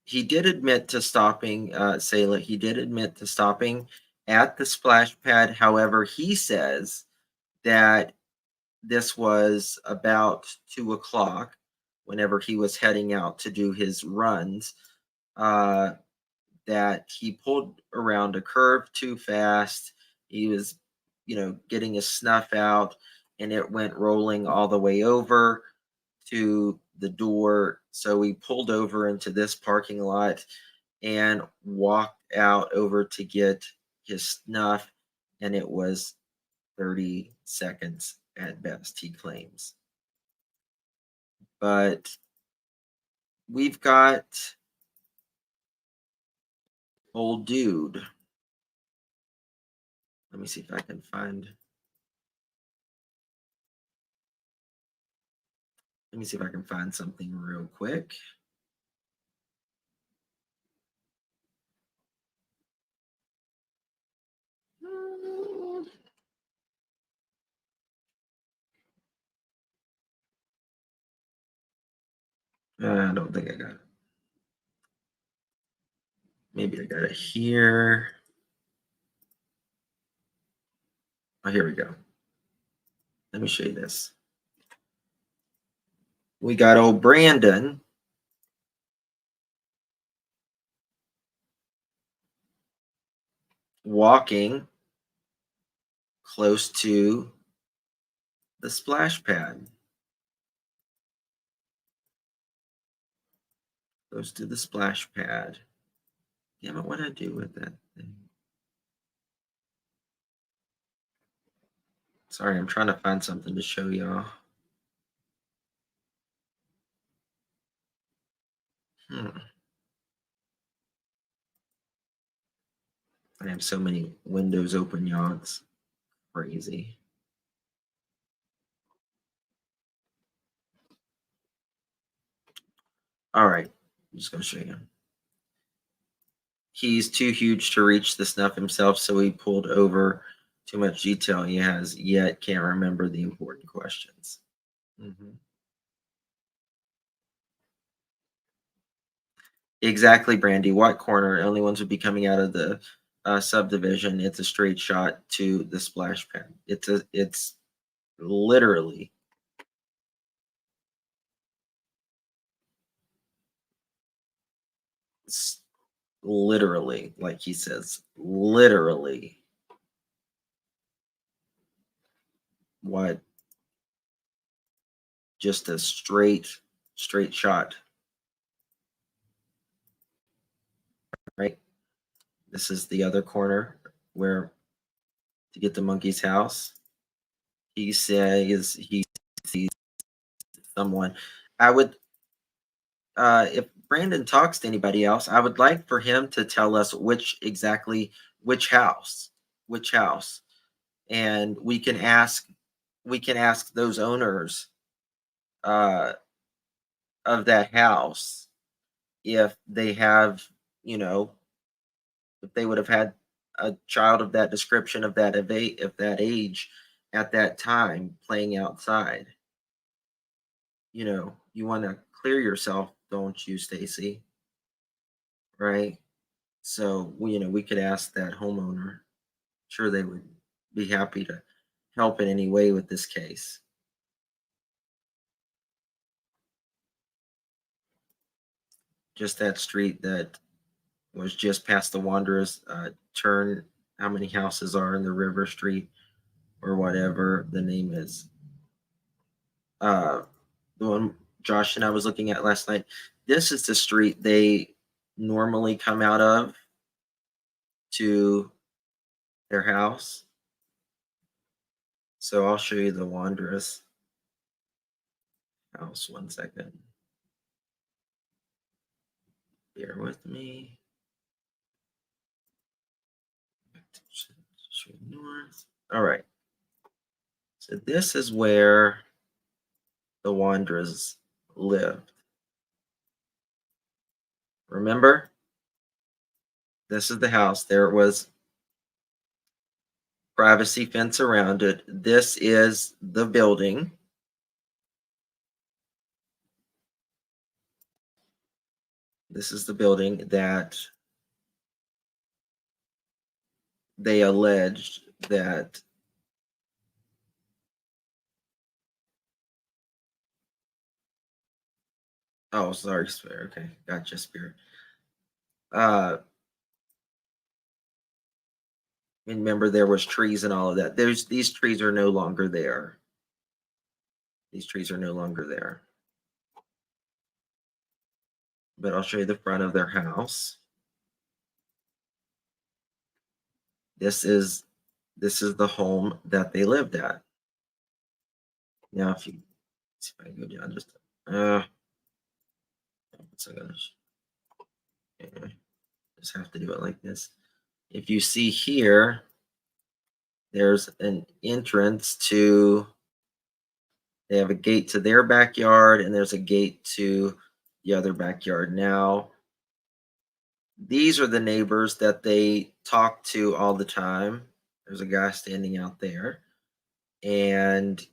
He did admit to stopping, Sayla. He did admit to stopping at the splash pad. However, he says that this was about 2 o'clock whenever he was heading out to do his runs, that he pulled around a curve too fast. He was, getting his snuff out, and it went rolling all the way over to the door. So he pulled over into this parking lot and walked out over to get his snuff, and it was 30 seconds at best, he claims. But we've got old dude. Let me see if I can find. Let me see if I can find something real quick. I don't think I got it. Maybe I got it here. Oh, here we go. Let me show you this. We got old Brandon. Walking close to the splash pad. Close to the splash pad. Damn it, what did I do with that thing? Sorry, I'm trying to find something to show y'all. I have so many windows open, y'all. It's crazy. All right, I'm just going to show you. He's too huge to reach the snuff himself, so he pulled over too much detail he has yet can't remember the important questions. Exactly, Brandy. What corner? Only ones would be coming out of the subdivision. It's a straight shot to the splash pad. It's literally literally, like he says, literally what? Just a straight shot. Right? This is the other corner where to get to Monkey's house. He says he sees someone. I would if Brandon talks to anybody else, I would like for him to tell us which house, and we can ask those owners of that house if they have, if they would have had a child of that description, of that age at that time playing outside. You want to clear yourself, don't you, Stacey? Right? So we could ask that homeowner. Sure, they would be happy to help in any way with this case. Just that street that was just past the Wanderers turn. How many houses are in the River Street or whatever the name is? The one Josh and I was looking at last night. This is the street they normally come out of to their house. So I'll show you the Wanderers house. 1 second. Bear with me. North. All right. So this is where the Wanderers lived. Remember? This is the house. There was privacy fence around it. This is the building. This is the building that they alleged that oh, sorry, Spirit. Okay, gotcha, Spirit. Remember, there was trees and all of that. These trees are no longer there. These trees are no longer there. But I'll show you the front of their house. This is the home that they lived at. Now, if you see if I can go down just just have to do it like this. If you see here, there's an entrance to. They have a gate to their backyard, and there's a gate to the other backyard. Now, these are the neighbors that they talk to all the time. There's a guy standing out there, and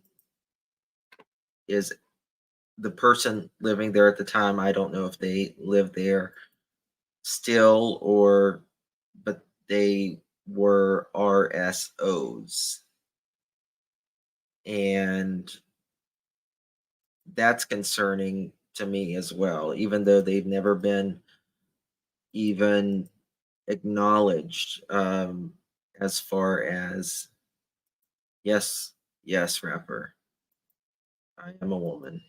is the person living there at the time. I don't know if they live there still but they were RSOs. And that's concerning to me as well, even though they've never been even acknowledged, as far as, yes, yes, rapper, I am a woman.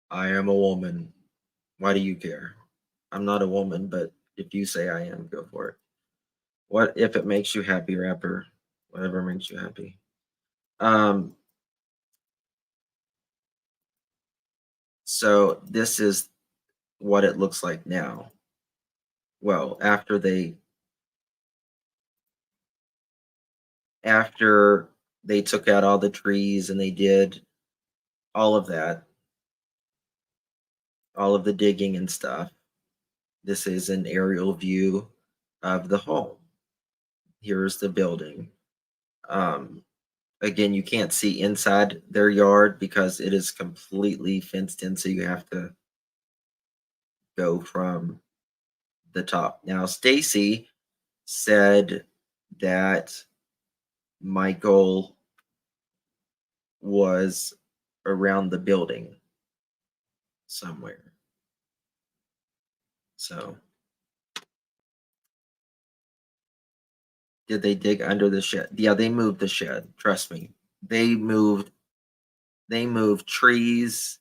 I am a woman. Why do you care? I'm not a woman, but if you say I am, go for it. What if it makes you happy, rapper? Whatever makes you happy. So this is what it looks like now. Well, after they took out all the trees and they did all of that, all of the digging and stuff. This is an aerial view of the home. Here's the building. Again, you can't see inside their yard because it is completely fenced in, so you have to go from the top. Now, Stacey said that Michael was around the building somewhere. So, did they dig under the shed? Yeah, they moved the shed. Trust me. They moved trees,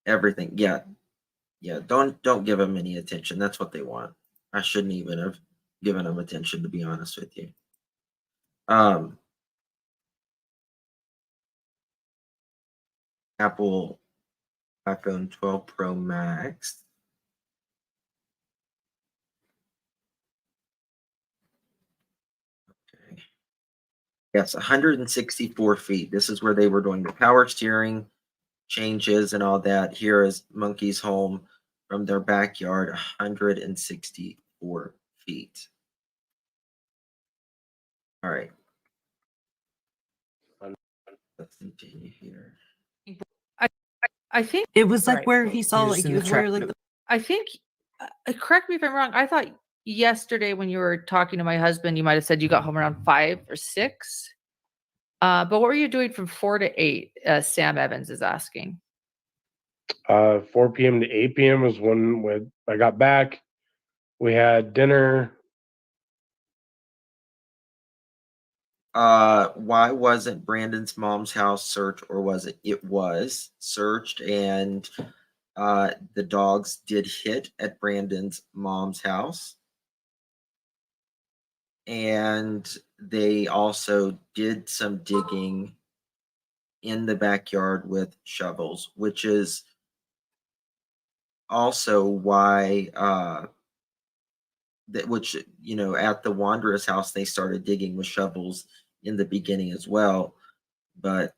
everything. Yeah. Yeah, don't give them any attention. That's what they want. I shouldn't even have given them attention, to be honest with you. Apple iPhone 12 Pro Max. Okay. Yes, 164 feet. This is where they were doing the power steering changes and all that. Here is Monkey's home from their backyard, 164 feet. All right. Let's continue here. I think It was like Right. where he saw, He was like, in it the was where, trap. like, the I think correct me if I'm wrong. I thought yesterday when you were talking to my husband, you might have said you got home around 5 or 6. But what were you doing from 4 to 8? Sam Evans is asking. 4 p.m. to 8 p.m. was when I got back. We had dinner. Why wasn't Brandon's mom's house searched, or was it? It was searched, and the dogs did hit at Brandon's mom's house. And they also did some digging in the backyard with shovels, which is also why at the Wandra's house they started digging with shovels in the beginning as well, but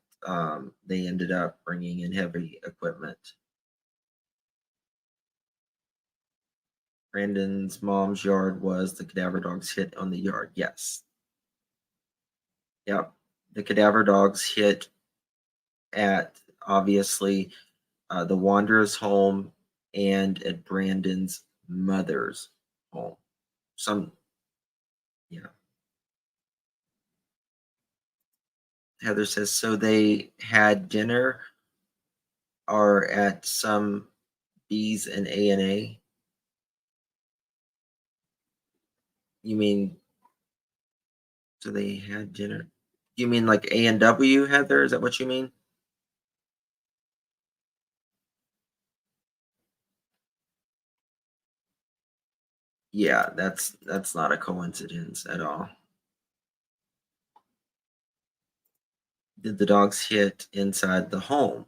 they ended up bringing in heavy equipment. Brandon's mom's yard was the cadaver dogs hit on the yard. Yes. Yep. The cadaver dogs hit at, obviously, the Wanderer's home and at Brandon's mother's home. Yeah. Heather says, so they had dinner or at some B's and A&A? You mean, so they had dinner? You mean like A&W, Heather? Is that what you mean? Yeah, that's not a coincidence at all. Did the dogs hit inside the home?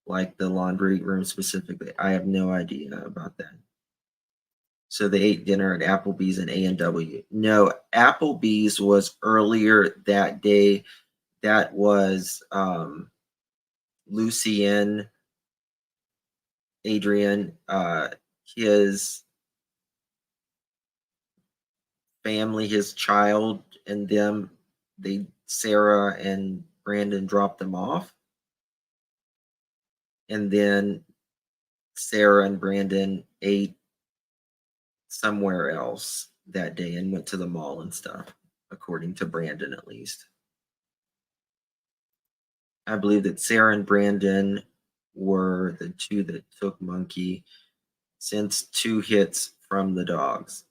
Like the laundry room specifically? I have no idea about that. So they ate dinner at Applebee's and A&W. No, Applebee's was earlier that day. That was Lucien, Adrian, his family, his child, and them. Sarah and Brandon dropped them off. And then Sarah and Brandon ate somewhere else that day and went to the mall and stuff, according to Brandon at least. I believe that Sarah and Brandon were the two that took Monkey since 2 hits from the dogs.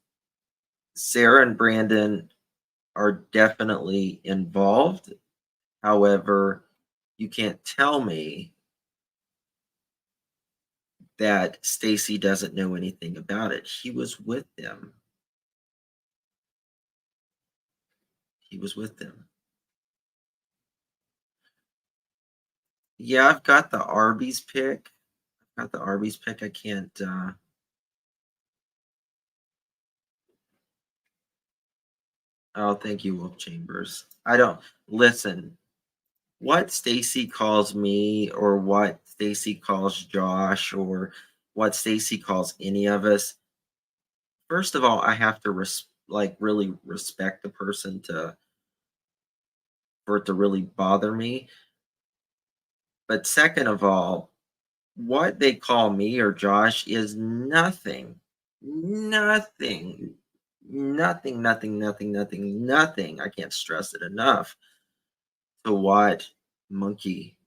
Sarah and Brandon are definitely involved. However, you can't tell me that Stacey doesn't know anything about it. He was with them. He was with them. Yeah, I've got the Arby's pick. I can't oh, thank you, Wolf Chambers. I don't listen. What Stacey calls me, or what Stacey calls Josh, or what Stacey calls any of us, first of all, I have to really respect the person for it to really bother me. But second of all, what they call me or Josh is nothing. Nothing. Nothing. I can't stress it enough to what Monkey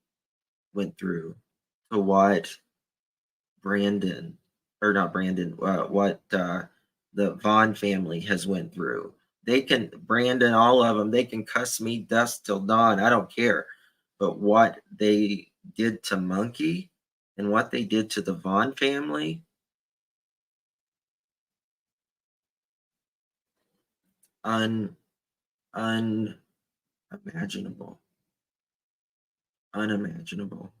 went through, to what Brandon, or not Brandon, what the Vaughan family has went through. They can, Brandon, all of them, they can cuss me dust till dawn. I don't care. But what they did to Monkey and what they did to the Vaughan family, unimaginable. Unimaginable.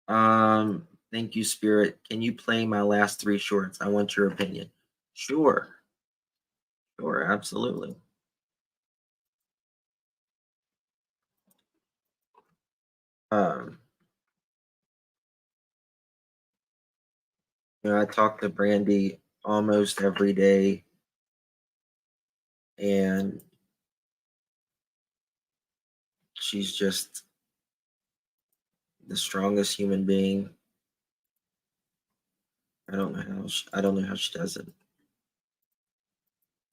Thank you, Spirit. Can you play my last 3 shorts? I want your opinion. Sure. Sure, absolutely. I talk to Brandy almost every day, and she's just the strongest human being. I don't know how she does it.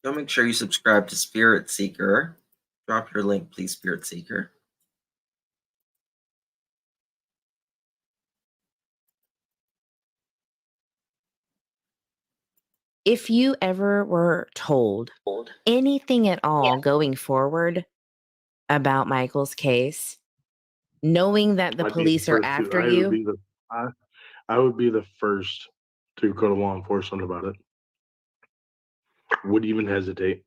So make sure you subscribe to Spirit Seeker. Drop your link, please, Spirit Seeker. If you ever were told anything at all going forward about Michael's case, knowing that the police are after you, I would be the first to go to law enforcement about it. Wouldn't even hesitate.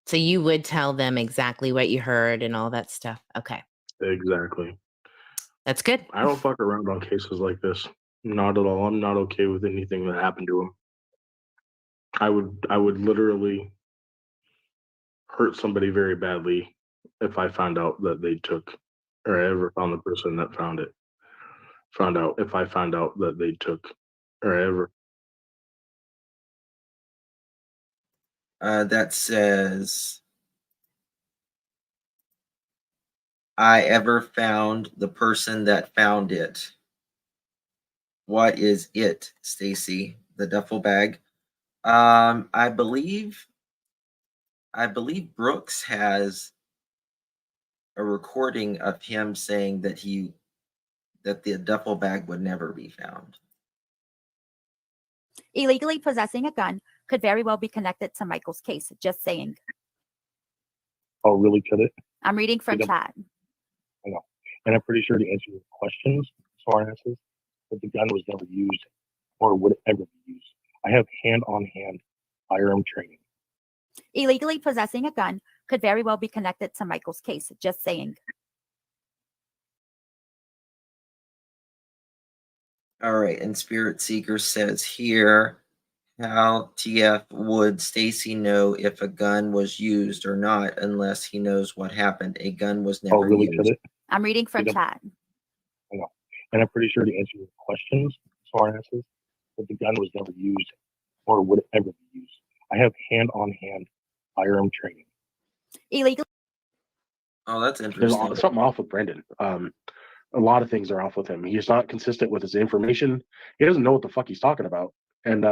so you would tell them exactly what you heard and all that stuff. Okay. Exactly. That's good. I don't fuck around on cases like this. Not at all. I'm not okay with anything that happened to him. I would literally hurt somebody very badly if I found out that they took, or I ever found the person that found it. Found out if I found out that they took, or I ever. That says, I ever found the person that found it. What is it, Stacey? The duffel bag? I believe Brooks has a recording of him saying that the duffel bag would never be found. Illegally possessing a gun could very well be connected to Michael's case. Just saying. Oh, really? Could it? I'm reading from chat. I know. And I'm pretty sure to answer your questions, answers, that the gun was never used or would ever be used. I have hand-on-hand firearm training. Illegally possessing a gun could very well be connected to Michael's case. Just saying. All right, and Spirit Seeker says here, how TF would Stacey know if a gun was used or not unless he knows what happened? A gun was never really? used. Could it? I'm reading from chat. I know. And I'm pretty sure to answer your questions, answers, that the gun was never used or would ever be used. I have hand-on-hand firearm training. Illegal. Oh, that's interesting. There's something off with Brandon. A lot of things are off with him. He's not consistent with his information. He doesn't know what the fuck he's talking about, and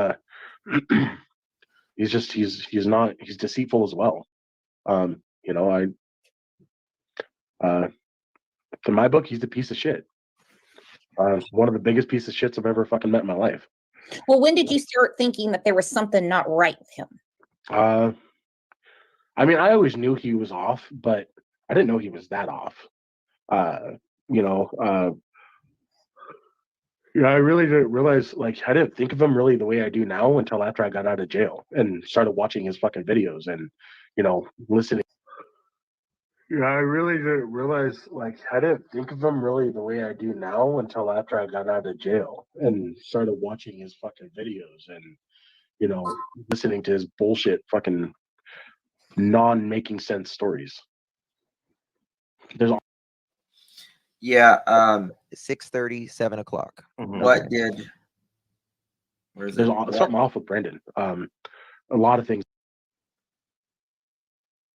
he's deceitful as well. in my book, he's a piece of shit. One of the biggest pieces of shits I've ever fucking met in my life. Well, when did you start thinking that there was something not right with him? I mean, I always knew he was off, but I didn't know he was that off. You know, I really didn't realize, like, I didn't think of him really the way I do now until after I got out of jail and started watching his fucking videos and, you know, listening. I really didn't realize, like, I didn't think of him really the way I do now until after I got out of jail and started watching his fucking videos and, you know, listening to his bullshit fucking non-making sense stories. There's Yeah. 6:30, 7 o'clock. What did? Where's there's it? something off with Brandon. A lot of things.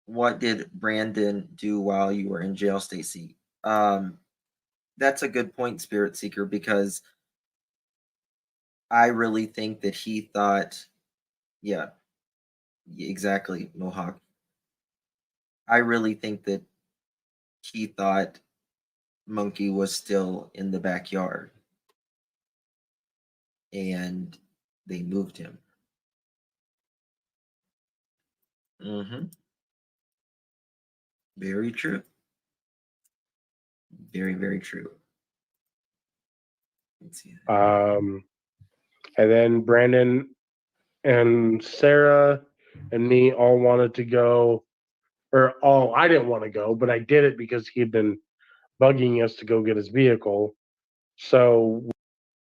What did Brandon do while you were in jail, Stacey? That's a good point, Spirit Seeker, because I really think that he thought, yeah, exactly, Mohawk. I really think that he thought Monkey was still in the backyard and they moved him. Very true. Very, very true. Let's see. And then Brandon and Sarah and me all wanted to go, or I didn't want to go, but I did it because he had been bugging us to go get his vehicle. So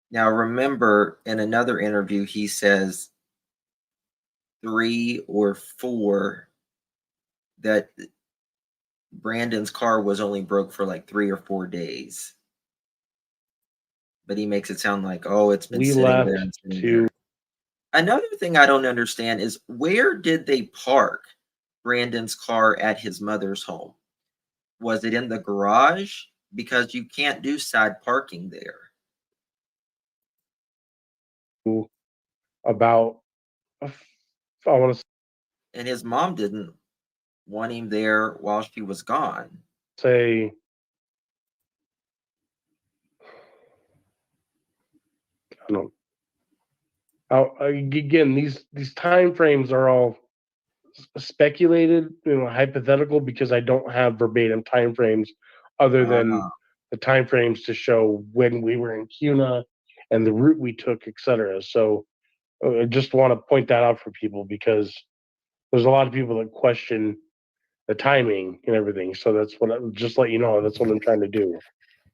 now remember, in another interview, he says 3 or 4 that Brandon's car was only broke for like 3 or 4 days. But he makes it sound like, oh, it's been sitting there and sitting there. Another thing I don't understand is, where did they park Brandon's car at his mother's home? Was it in the garage? Because you can't do side parking there. About, I want to And his mom didn't want him there while she was gone. say, I don't know. Again, these time frames are all speculated, you know, hypothetical, because I don't have verbatim time frames other than the time frames to show when we were in CUNA and the route we took, etc. So I just want to point that out for people, because there's a lot of people that question the timing and everything. So that's what just let you know, that's what I'm trying to do.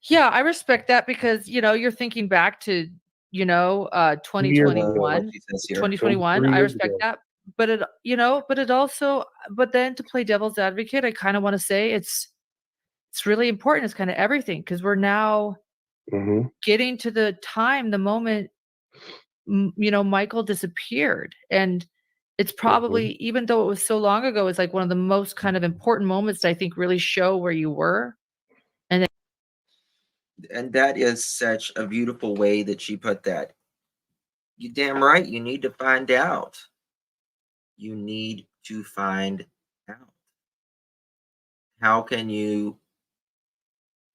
Yeah, I respect that, because, you know, you're thinking back to, you know, 2021, 2021. I respect that. But it, you know, but it also, but then to play devil's advocate, I kind of want to say it's really important. It's kind of everything, because we're now getting to the time, the moment, you know, Michael disappeared. And it's probably, even though it was so long ago, it's like one of the most kind of important moments that I think really show where you were. And that is such a beautiful way that she put that. You damn right, you need to find out. You need to find out. How can you,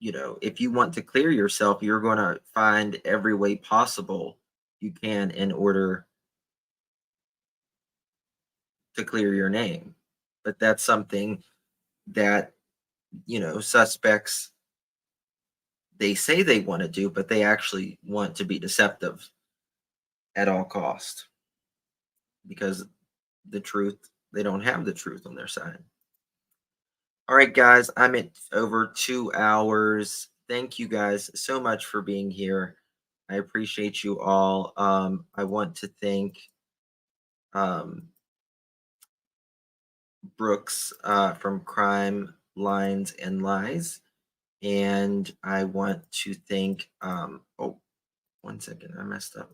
you know, if you want to clear yourself, you're going to find every way possible you can in order to clear your name. But that's something that, you know, suspects, they say they want to do, but they actually want to be deceptive at all cost, because the truth, they don't have the truth on their side. All right, guys, I'm at over 2 hours. Thank you guys so much for being here. I appreciate you all. I want to thank Brooks from Crime Lines and Lies. And I want to thank, oh, 1 second, I messed up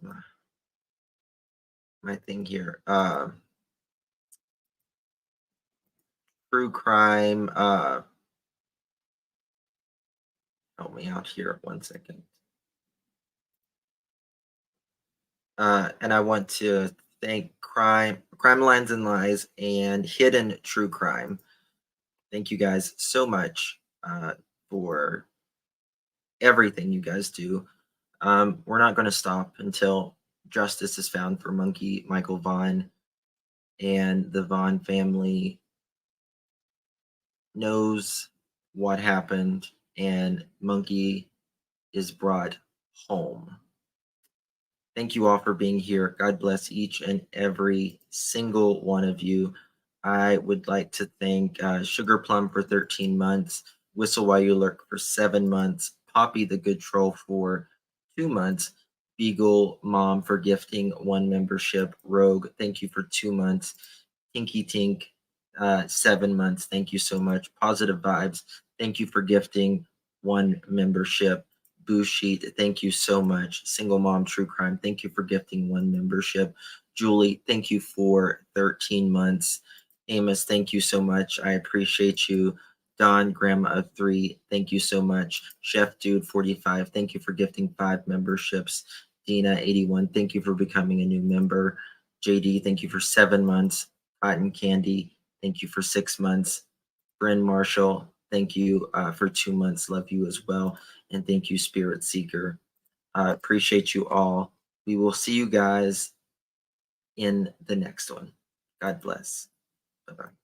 my thing here. True Crime, help me out here 1 second. And I want to thank Crime Lines and Lies and Hidden True Crime. Thank you guys so much for everything you guys do. We're not going to stop until justice is found for Monkey Michael Vaughan, and the Vaughan family knows what happened, and Monkey is brought home. Thank you all for being here. God bless each and every single one of you. I would like to thank Sugar Plum for 13 months, Whistle While You Lurk for 7 months, Poppy the Good Troll for 2 months, Beagle Mom for gifting 1 membership, Rogue, thank you for 2 months, Tinky Tink, 7 months, thank you so much, Positive Vibes, thank you for gifting 1 membership, Boo Sheet, thank you so much, Single Mom True Crime, thank you for gifting 1 membership, Julie, thank you for 13 months, Amos, thank you so much, I appreciate you, Don, Grandma of 3, thank you so much, Chef Dude 45, thank you for gifting 5 memberships, Dina 81, thank you for becoming a new member, JD, thank you for 7 months, Cotton Candy, thank you for 6 months, Bryn Marshall, thank you for 2 months, love you as well, and thank you Spirit Seeker. Appreciate you all. We will see you guys in the next one. God bless. Bye-bye.